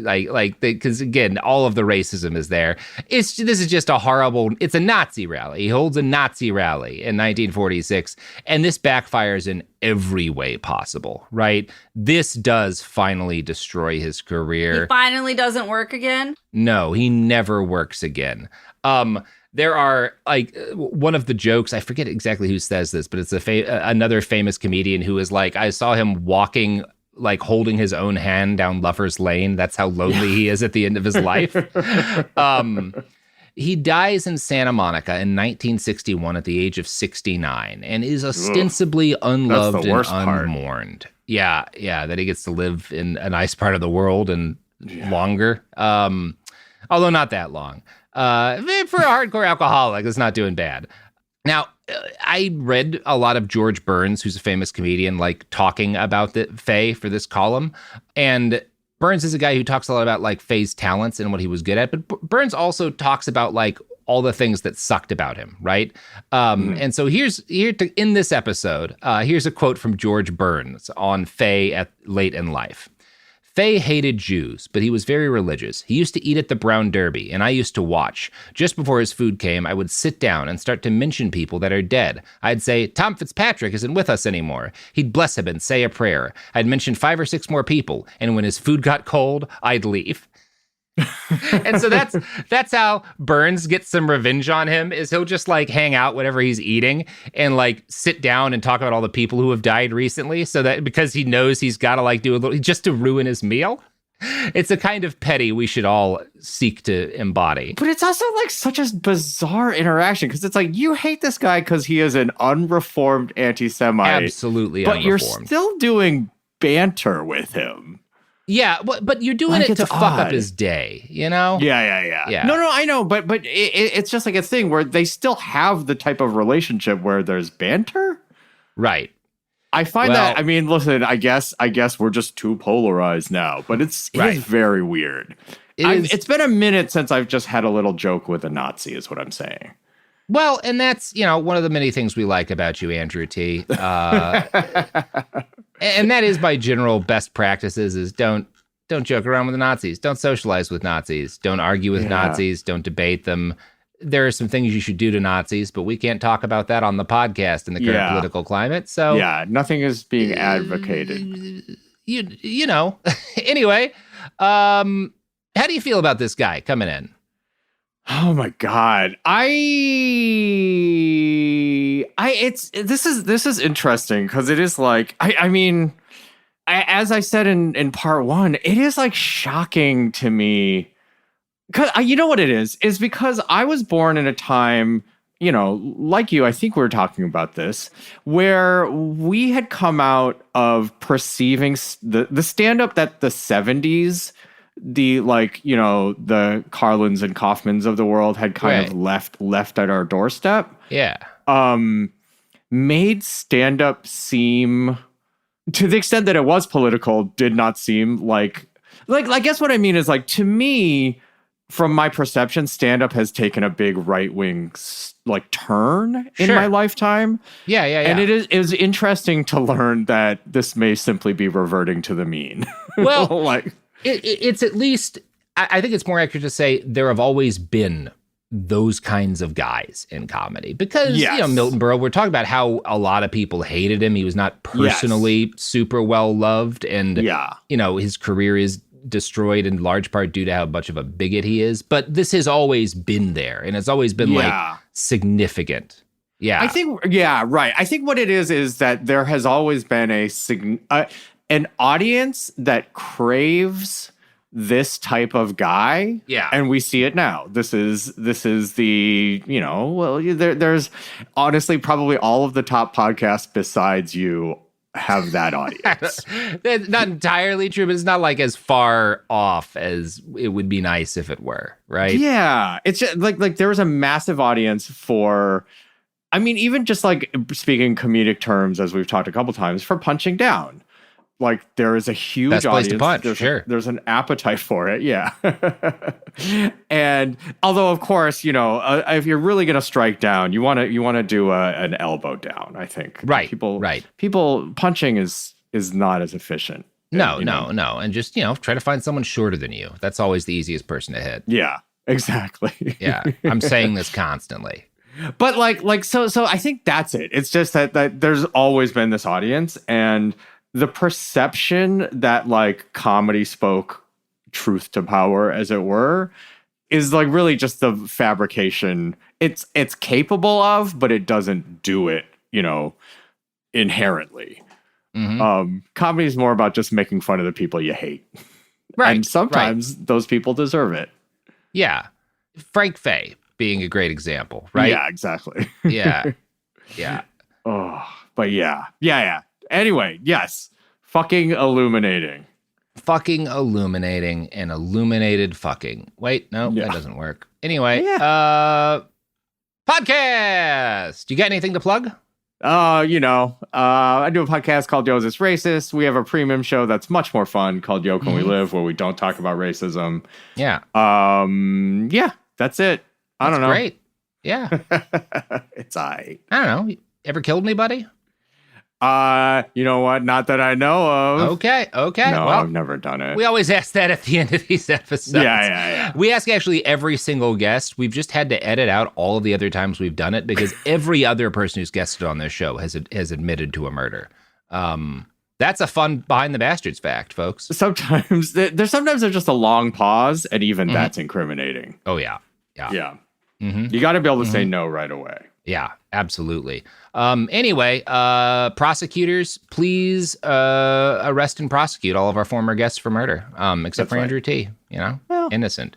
B: Because again, all of the racism is there. This is just a horrible, it's a Nazi rally. He holds a Nazi rally in 1946, and this backfires in every way possible, right? This does finally destroy his career.
A: He finally doesn't work again?
B: No, he never works again. There are, one of the jokes, I forget exactly who says this, but it's another famous comedian who is like, I saw him walking holding his own hand down Lover's Lane. That's how lonely he is at the end of his life. He dies in Santa Monica in 1961 at the age of 69 and is ostensibly unloved and unmourned. Part. Yeah, that he gets to live in a nice part of the world and longer. Although not that long. For a hardcore alcoholic, it's not doing bad. Now, I read a lot of George Burns, who's a famous comedian, talking about the Fay for this column. And Burns is a guy who talks a lot about Fay's talents and what he was good at. But Burns also talks about all the things that sucked about him, right? And so in this episode, here's a quote from George Burns on Fay late in life. Fay hated Jews, but he was very religious. He used to eat at the Brown Derby, and I used to watch. Just before his food came, I would sit down and start to mention people that are dead. I'd say, Tom Fitzpatrick isn't with us anymore. He'd bless him and say a prayer. I'd mention 5 or 6 more people, and when his food got cold, I'd leave. And so that's how Burns gets some revenge on him, is he'll just hang out whatever he's eating and sit down and talk about all the people who have died recently, so that because he knows he's got to do a little just to ruin his meal. It's a kind of petty we should all seek to embody.
C: But it's also such a bizarre interaction, because it's you hate this guy because he is an unreformed anti-Semite.
B: Absolutely
C: but
B: unreformed.
C: You're still doing banter with him.
B: Yeah, but you're doing it to fuck up his day, you know?
C: Yeah. No, I know, but it's just a thing where they still have the type of relationship where there's banter.
B: Right.
C: I find that, listen, I guess we're just too polarized now, but it is very weird. It's been a minute since I've just had a little joke with a Nazi, is what I'm saying.
B: Well, and that's, one of the many things we like about you, Andrew T. And that is by general best practices is don't joke around with the Nazis. Don't socialize with Nazis. Don't argue with Nazis. Don't debate them. There are some things you should do to Nazis, but we can't talk about that on the podcast in the current political climate. So
C: nothing is being advocated.
B: You know. Anyway, how do you feel about this guy coming in?
C: Oh my God. This is interesting, because it is as I said in part 1, it is shocking to me, because you know what it is because I was born in a time, like you, I think we were talking about this, where we had come out of perceiving the stand-up that the 70s, the the Carlins and Kaufmans of the world had kind of left at our doorstep.
B: Yeah.
C: Made stand-up seem, to the extent that it was political, did not seem I guess what I mean is to me, from my perception, stand-up has taken a big right-wing turn in my lifetime.
B: Yeah.
C: And it is interesting to learn that this may simply be reverting to the mean.
B: Well, it's at least, I think it's more accurate to say there have always been those kinds of guys in comedy. Because, Milton Berle, we're talking about how a lot of people hated him. He was not personally super well loved. And, his career is destroyed in large part due to how much of a bigot he is. But this has always been there. And it's always been significant. Yeah.
C: I think, right. I think what it is that there has always been an audience that craves this type of guy.
B: Yeah.
C: And we see it now. This is the, there's honestly probably all of the top podcasts besides you have that audience.
B: That's not entirely true, but it's not like as far off as it would be nice if it were, right?
C: Yeah. It's just like there was a massive audience for, I mean, even just like speaking comedic terms, as we've talked a couple times, for punching down. Like there is a huge
B: best
C: audience.
B: Place to punch,
C: There's an appetite for it, yeah. And although, of course, if you're really going to strike down, you want to do an elbow down. I think,
B: right?
C: People punching is not as efficient.
B: No, and just try to find someone shorter than you. That's always the easiest person to hit.
C: Yeah, exactly.
B: Yeah, I'm saying this constantly.
C: But so I think that's it. It's just that there's always been this audience, and the perception that comedy spoke truth to power, as it were, is really just the fabrication it's capable of, but it doesn't do it, inherently. Mm-hmm. Comedy is more about just making fun of the people you hate.
B: Right.
C: And sometimes those people deserve it.
B: Yeah. Frank Fay being a great example, right?
C: Yeah, exactly.
B: Yeah.
C: Oh, but yeah. Anyway, yes. Fucking illuminating and illuminated fucking. Wait, no, that doesn't work. Anyway, podcast. You got anything to plug? I do a podcast called Yo, Is This Racist? We have a premium show that's much more fun called Yo, Can We Live, where we don't talk about racism.
B: Yeah.
C: That's it. I don't know.
B: Great. Yeah.
C: It's I
B: don't know. You ever killed anybody?
C: You know what? Not that I know of.
B: Okay.
C: No,
B: well,
C: I've never done it.
B: We always ask that at the end of these episodes.
C: Yeah.
B: We ask actually every single guest. We've just had to edit out all of the other times we've done it because every other person who's guested on this show has admitted to a murder. That's a fun Behind the Bastards fact, folks.
C: Sometimes there's just a long pause, and even that's incriminating.
B: Oh, yeah.
C: Mm-hmm. You got to be able to say no right away.
B: Yeah, absolutely. Anyway, prosecutors, please arrest and prosecute all of our former guests for murder, except for Andrew T. Innocent.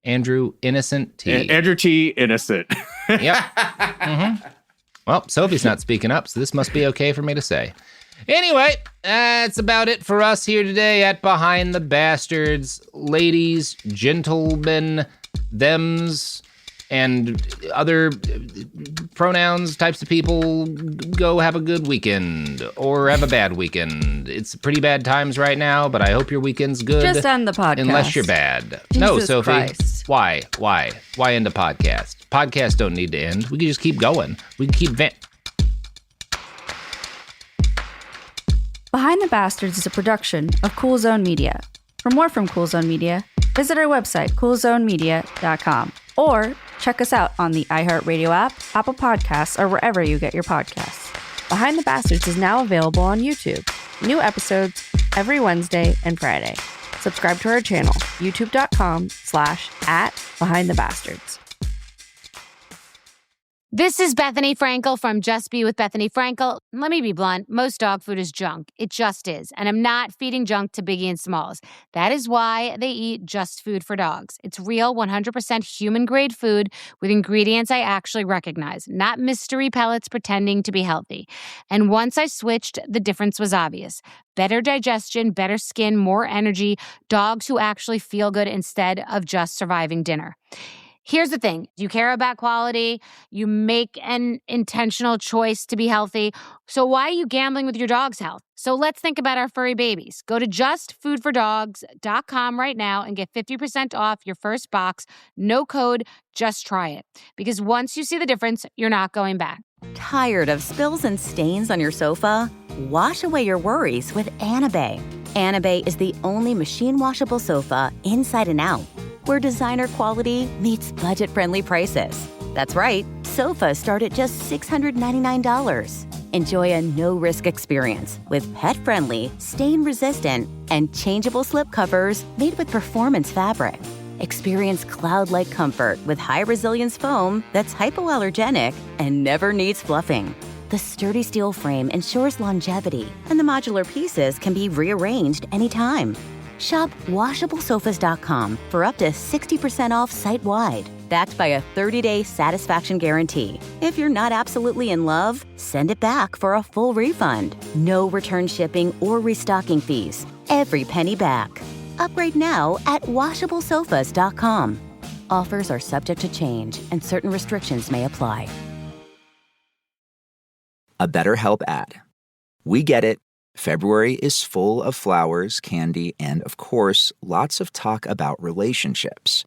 B: Andrew Innocent T.
C: Andrew T. Innocent.
B: Yep. Mm-hmm. Well, Sophie's not speaking up, so this must be okay for me to say. Anyway, that's about it for us here today at Behind the Bastards. Ladies, gentlemen, thems, and other pronouns, types of people, go have a good weekend or have a bad weekend. It's pretty bad times right now, but I hope your weekend's good.
A: Just end the podcast.
B: Unless you're bad.
A: Jesus
B: no, Sophie.
A: Christ.
B: Why end a podcast? Podcasts don't need to end. We can just keep going. We can keep
A: Behind the Bastards is a production of Cool Zone Media. For more from Cool Zone Media, visit our website, coolzonemedia.com, or check us out on the iHeartRadio app, Apple Podcasts, or wherever you get your podcasts. Behind the Bastards is now available on YouTube. New episodes every Wednesday and Friday. Subscribe to our channel, youtube.com/@BehindTheBastards.
F: This is Bethany Frankel from Just Be with Bethany Frankel. Let me be blunt. Most dog food is junk. It just is. And I'm not feeding junk to Biggie and Smalls. That is why they eat Just Food for Dogs. It's real, 100% human-grade food with ingredients I actually recognize, not mystery pellets pretending to be healthy. And once I switched, the difference was obvious. Better digestion, better skin, more energy, dogs who actually feel good instead of just surviving dinner. Here's the thing. You care about quality. You make an intentional choice to be healthy. So why are you gambling with your dog's health? So let's think about our furry babies. Go to justfoodfordogs.com right now and get 50% off your first box. No code, just try it. Because once you see the difference, you're not going back.
G: Tired of spills and stains on your sofa? Wash away your worries with Anabay. Anabay is the only machine washable sofa inside and out, where designer quality meets budget-friendly prices. That's right, sofas start at just $699. Enjoy a no-risk experience with pet-friendly, stain-resistant, and changeable slip covers made with performance fabric. Experience cloud-like comfort with high-resilience foam that's hypoallergenic and never needs fluffing. The sturdy steel frame ensures longevity, and the modular pieces can be rearranged anytime. Shop WashableSofas.com for up to 60% off site-wide, backed by a 30-day satisfaction guarantee. If you're not absolutely in love, send it back for a full refund. No return shipping or restocking fees. Every penny back. Upgrade now at WashableSofas.com. Offers are subject to change, and certain restrictions may apply.
I: A BetterHelp ad. We get it. February is full of flowers, candy, and, of course, lots of talk about relationships.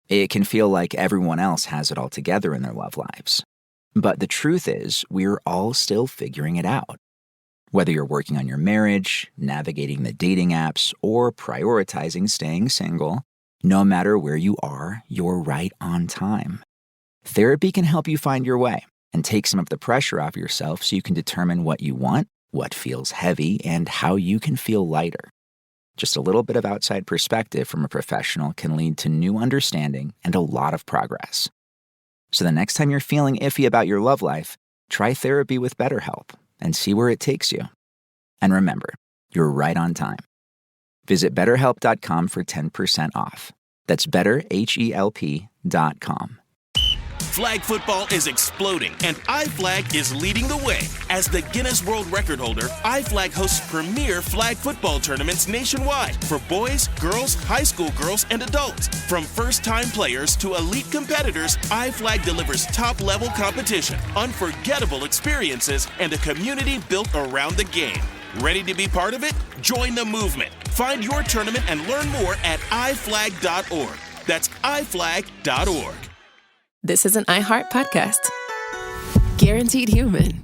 I: It can feel like everyone else has it all together in their love lives. But the truth is, we're all still figuring it out. Whether you're working on your marriage, navigating the dating apps, or prioritizing staying single, no matter where you are, you're right on time. Therapy can help you find your way and take some of the pressure off yourself so you can determine what you want, what feels heavy, and how you can feel lighter. Just a little bit of outside perspective from a professional can lead to new understanding and a lot of progress. So the next time you're feeling iffy about your love life, try therapy with BetterHelp and see where it takes you. And remember, you're right on time. Visit BetterHelp.com for 10% off. That's BetterHelp.com.
J: Flag football is exploding, and iFlag is leading the way. As the Guinness World Record holder, iFlag hosts premier flag football tournaments nationwide for boys, girls, high school girls, and adults. From first-time players to elite competitors, iFlag delivers top-level competition, unforgettable experiences, and a community built around the game. Ready to be part of it? Join the movement. Find your tournament and learn more at iflag.org. That's iflag.org.
D: This is an iHeart podcast. Guaranteed Human.